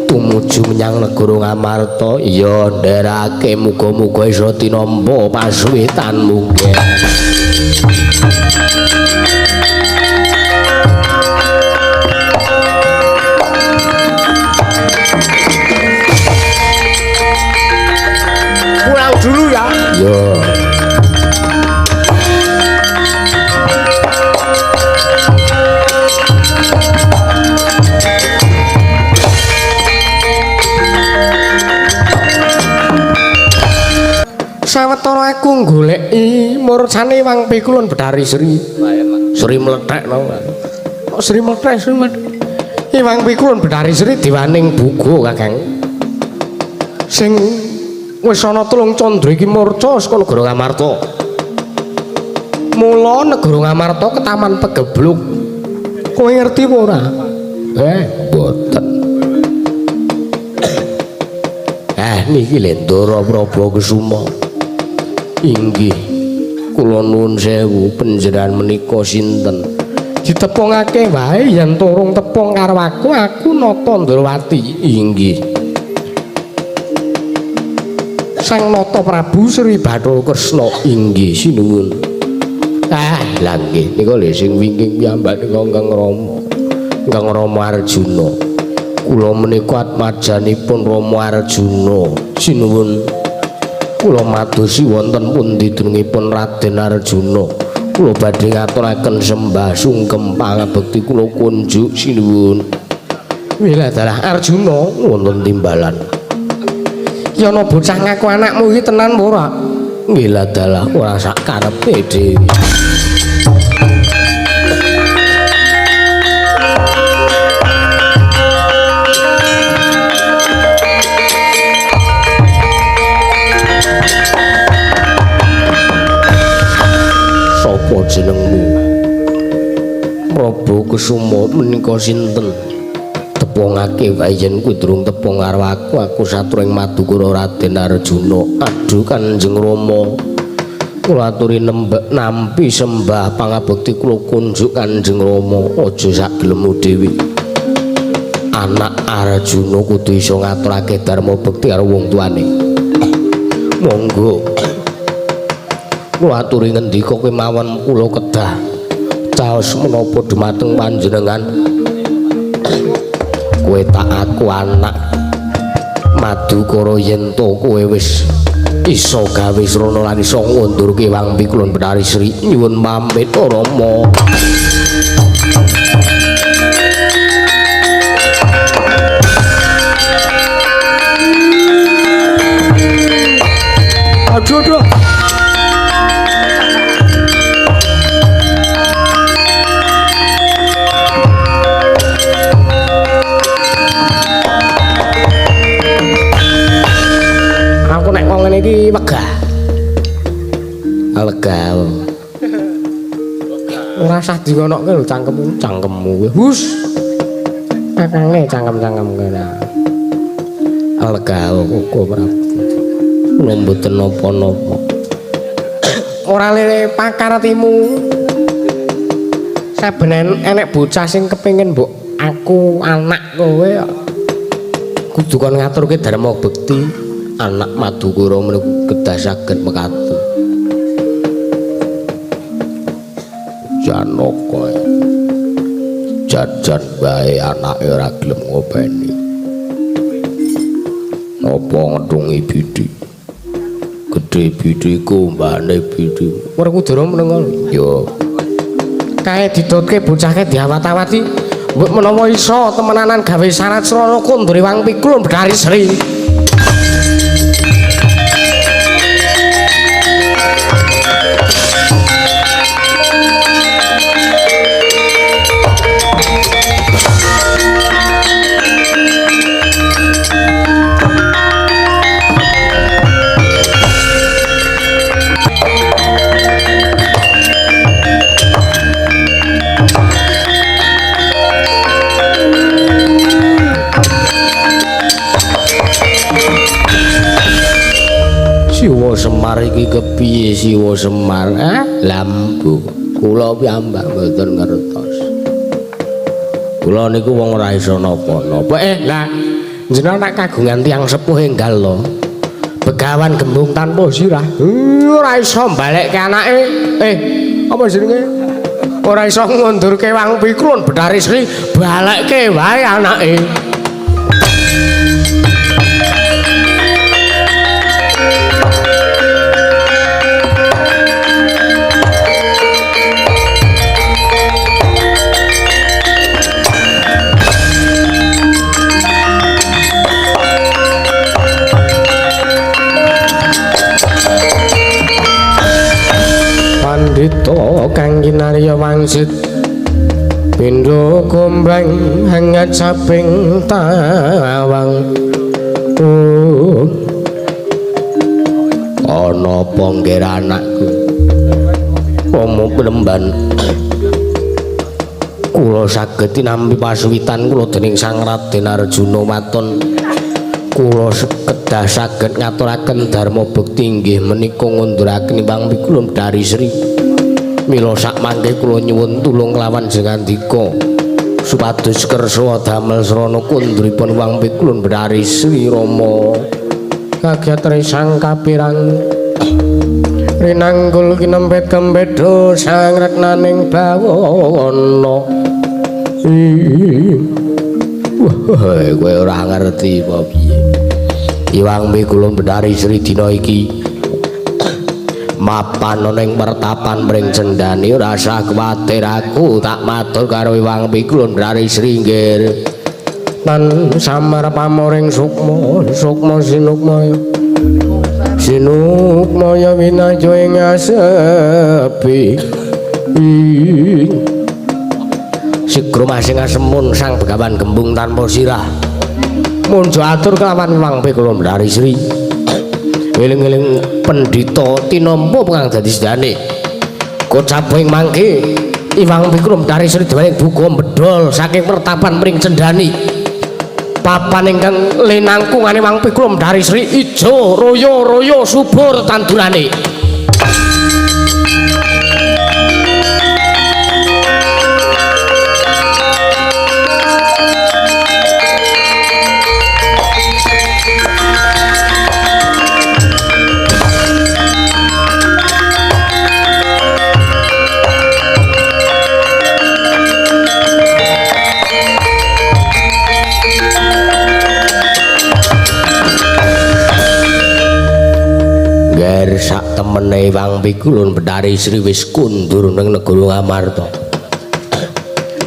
tumuju menyang negara Ngamarta ya nderake muga-muga isa tinampa pasuwitanmu nggih. Pulang dulu ya. Yo. Sawetara aku goleki murcane Wang Pikulun Bedari Sri. Sri mlethekno. Sri mlethek. Wang Pikulun Bedari Sri diwaning buku Kakang. Sing wis ana tulung candra iki murca saka negara Ngamarta. Mula negara Ngamarta ketaman pegebluk. Kowe ngerti apa ora? Mboten. Niki lho Ndara Prabakusuma. Inggih. Kula nuwun sewu panjenengan menika sinten? Ditepungake wae yen turung tepung karo aku Nata Ndrawati. Inggih. Sang Nata Prabu Sri Bathara Kresna. Inggih sinuwun. Lah nggih nika lho sing wingking piyambak nika Kang Rama. Kang Rama Arjuna. Kula menika atmajanipun Rama Arjuna. Sinuwun. Kula madosi wonten pundi dunungipun Raden Arjuna. Kula badhe ngaturaken sembah sungkem pangabekti kula kunjuk sinuwun. Wila dalah Arjuna Wonten timbalan. ya ana bocah ngaku anakmu iki tenan ora? Nggih lah dalah ora sak karepe dhewe. Sapa jenengmu? Prabakusuma menika sinten? Tepungake wae yen kuwi durung tepung karo aku saturing Madukara Raden Arjuna. Aduh Kanjeng Rama. Kula aturi nampi sembah pangabekti kula kunjuk Kanjeng Rama. Aja sak gelemu dhewe. Anak Arjuna kudu iso ngaturake dharma bekti karo wong tuane. Monggo. Kula aturi ngendika kemawon kula kedah caos menapa dumateng panjenengan. Kowe tak aku anak Madukara yen to kowe wis iso gawe srana lan iso ngundurke Wang Pikulun Bedari Sri nyuwun pamit Rama. Aduh. Aku nek wong ngene iki wegah. Lega. Ora usah dikonokke lho cangkemmu kuwi. Hus. Kakange cangkem-cangkem kene. Lega kok Prabu. Kula mboten napa-napa. Ora lele pakartimu. Saben enek bocah sing kepengin mbok aku anak kowe Kudu kon ngaturke dharma bekti anak Madukara menika kedah saged mekaten. Janaka jajan bae anake ora gelem ngopeni. Napa ngedungi bidhi? Gedhe bidhiku mbane bidhi. Werkudara menengo. Yo Kae didotke bocahke diawat-awati. Mbok menawa iso temenanan gawe syarat srana kondure Wang Pikulun Bedari Sri. Siwa Semar iki kepiye Siwa Semar? Lampu. Kula piyambak mboten ngertos. Kula niku wong ora iso napa-napa. Lah jenengan nak kagungan tiyang sepuh enggal lho. Begawan gembung tanpa sirah. Ora iso balekke anake. Apa jenenge? Ora iso ngundurke Wang Pikulun Bathari Sri, balekke wae anake. Pandhita kang kinarya wangsit pindha gombang hangat saping tawang. Ana apa ngger anakku? Pomo penemban. Kula saged tinampi pasuwitan kula dening Sang Raden Arjuna maton. Kula kedah saged ngaturaken dharma bekti inggih menika ngunduraken Wang Pikulun Bathari Sri. Mila sakmangke kula nyuwun tulung kelawan jengandika supados kersa damel srana kunduripun Wang Pikulun Bathari Sri Rama kagiat resang kapirang rinanggul kinempet kempedho sang retnaning bawana. Wah, kowe ora ngerti apa piye. Wang Pikulun Bathari Sri dina iki mapan ana ing pertapan mring cendani, ora usah kuwatir aku tak matur karo Wang Pikulun Bathari Sri nggih. Lan samar pamoring sukma, sukma sinukmaya. Sinukmaya winaja ing asepi. Sigra masing asemun sang Begawan Gembung tanpa sirah. Munjo atur kelawan Wang Pikulun Bathari Sri. Eling-eling pendhita tinampa kang dadi sedane. Kocaping mangke Wang Pikulun Bathari Sri dening buka bedol saking pertapan mring cendani. Papan ingkang linangkungane Wang Pikulun Bathari Sri ijo royo-royo subur tandurane. Sak temene Wang Pikulun Bathari Sri wis kundur ning negara Ngamarta.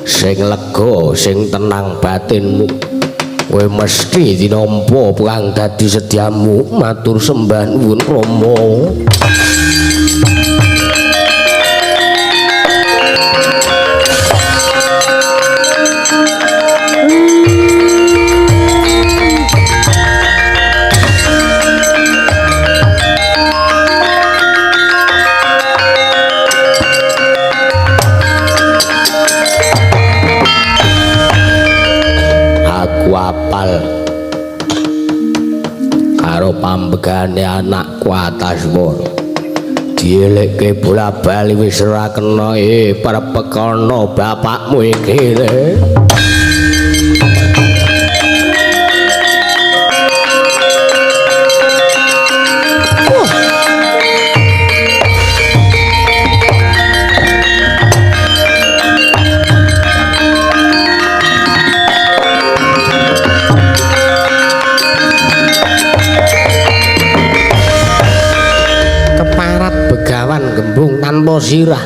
Sing lega, sing tenang batinmu. Kowe mesti dinampa kang dadi sediamu. Matur sembah nuwun Rama. Karo pambegane anakku Ataswara dielekke bola-bali wis ora kena perpekana bapakmu iki. Gembung tanpa sirah.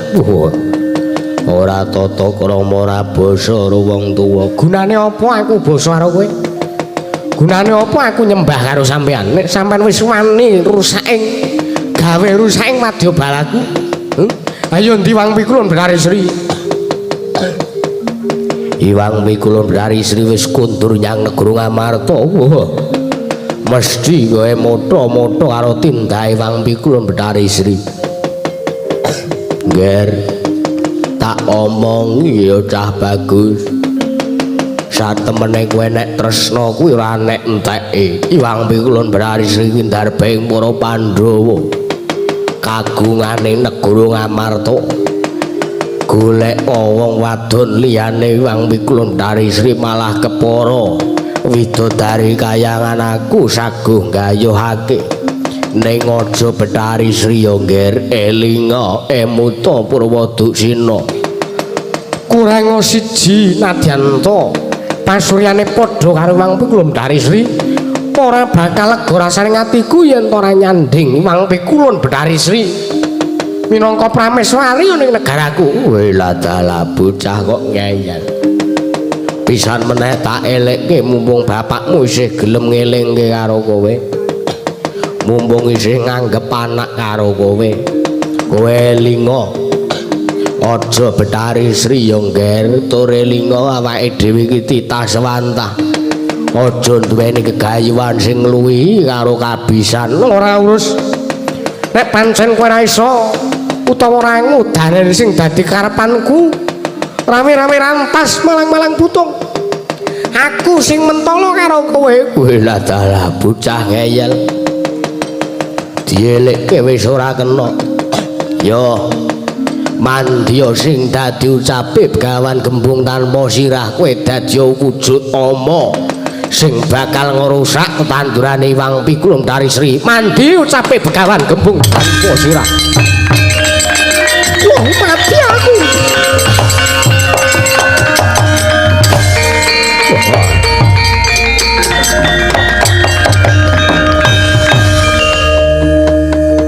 Ora tata krama ora basa karo wong tuwa. Gunane apa aku basa karo kowe? Gunane apa aku nyembah karo sampean? Nek sampean wis wani rusaking gawe rusaking wadyabalaku. Ayo ndi Wang Pikulun Bathari Sri? Wang Pikulun Bathari Sri wis kundur nyang negara Ngamarta. Mesti kowe moto-moto karo tindahe Wang Pikulun Bathari Sri. Ger tak omong ya cah bagus. Satemene kowe nek tresna kuwi ora nek enteke. Wang Pikulun Bathari Sri kuwi ndarbeng para Pandhawa. Kagungane negara Ngamarta. golek wong wadon liyane Wang Pikulun dari Sri malah kepara widodari kayangan aku saguh gayuhake ning aja Betari Sri ngger elinga emuta Purwoduksina kurang siji nadyanto pasuryane padha karo Wang Pikulun dari Sri ora bakal lega rasane atiku yen ora nyanding Wang Pikulun Betari Sri minangka prameswari ning negaraku. Wela dalah bocah kok ngeyel. Pisan meneh tak elekke mumpung bapakmu isih gelem ngelingke karo kowe. Mumpung isih nganggep anak karo kowe. Kowe linga. Aja Betari Sri yo ngger tore linga awake dhewe iki titah sewantah. Aja duweni kegayuhan sing ngluwihi karo kabisan ora urus. Nek pancen kowe ora iso utawa ora ngudanen sing dadi karepanku rame-rame rantas malang-malang putung aku sing mentolo karo kowe. Lah dalah bocah ngeyel dielekke wis ora kena yo mandya sing dadi ucape Begawan Gembung tanpa sirah kowe dadi wujud ama sing bakal ngerusak tandurane Wang Pikulun dari Sri. Mandi ucape Begawan Gembung tanpa sirah. Wah, mati aku.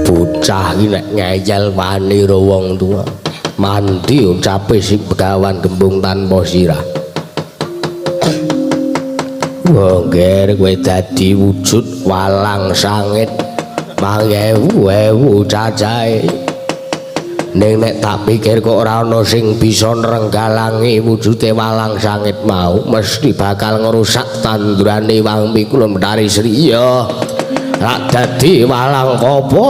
Bocah iki nek ngeyel wani ro wong tuwa. Mandi ucape sing Begawan Gembung tanpa sirah. Wah, ngger kowe dadi wujud walang sangit. Mangewu-ewu cacahe. Ning nek tak pikir kok ora ana sing bisa nrenggalangi wujude walang sangit mau mesti bakal ngerusak tandurane Wang Pikulun dari Sri ya. Rak dadi walang apa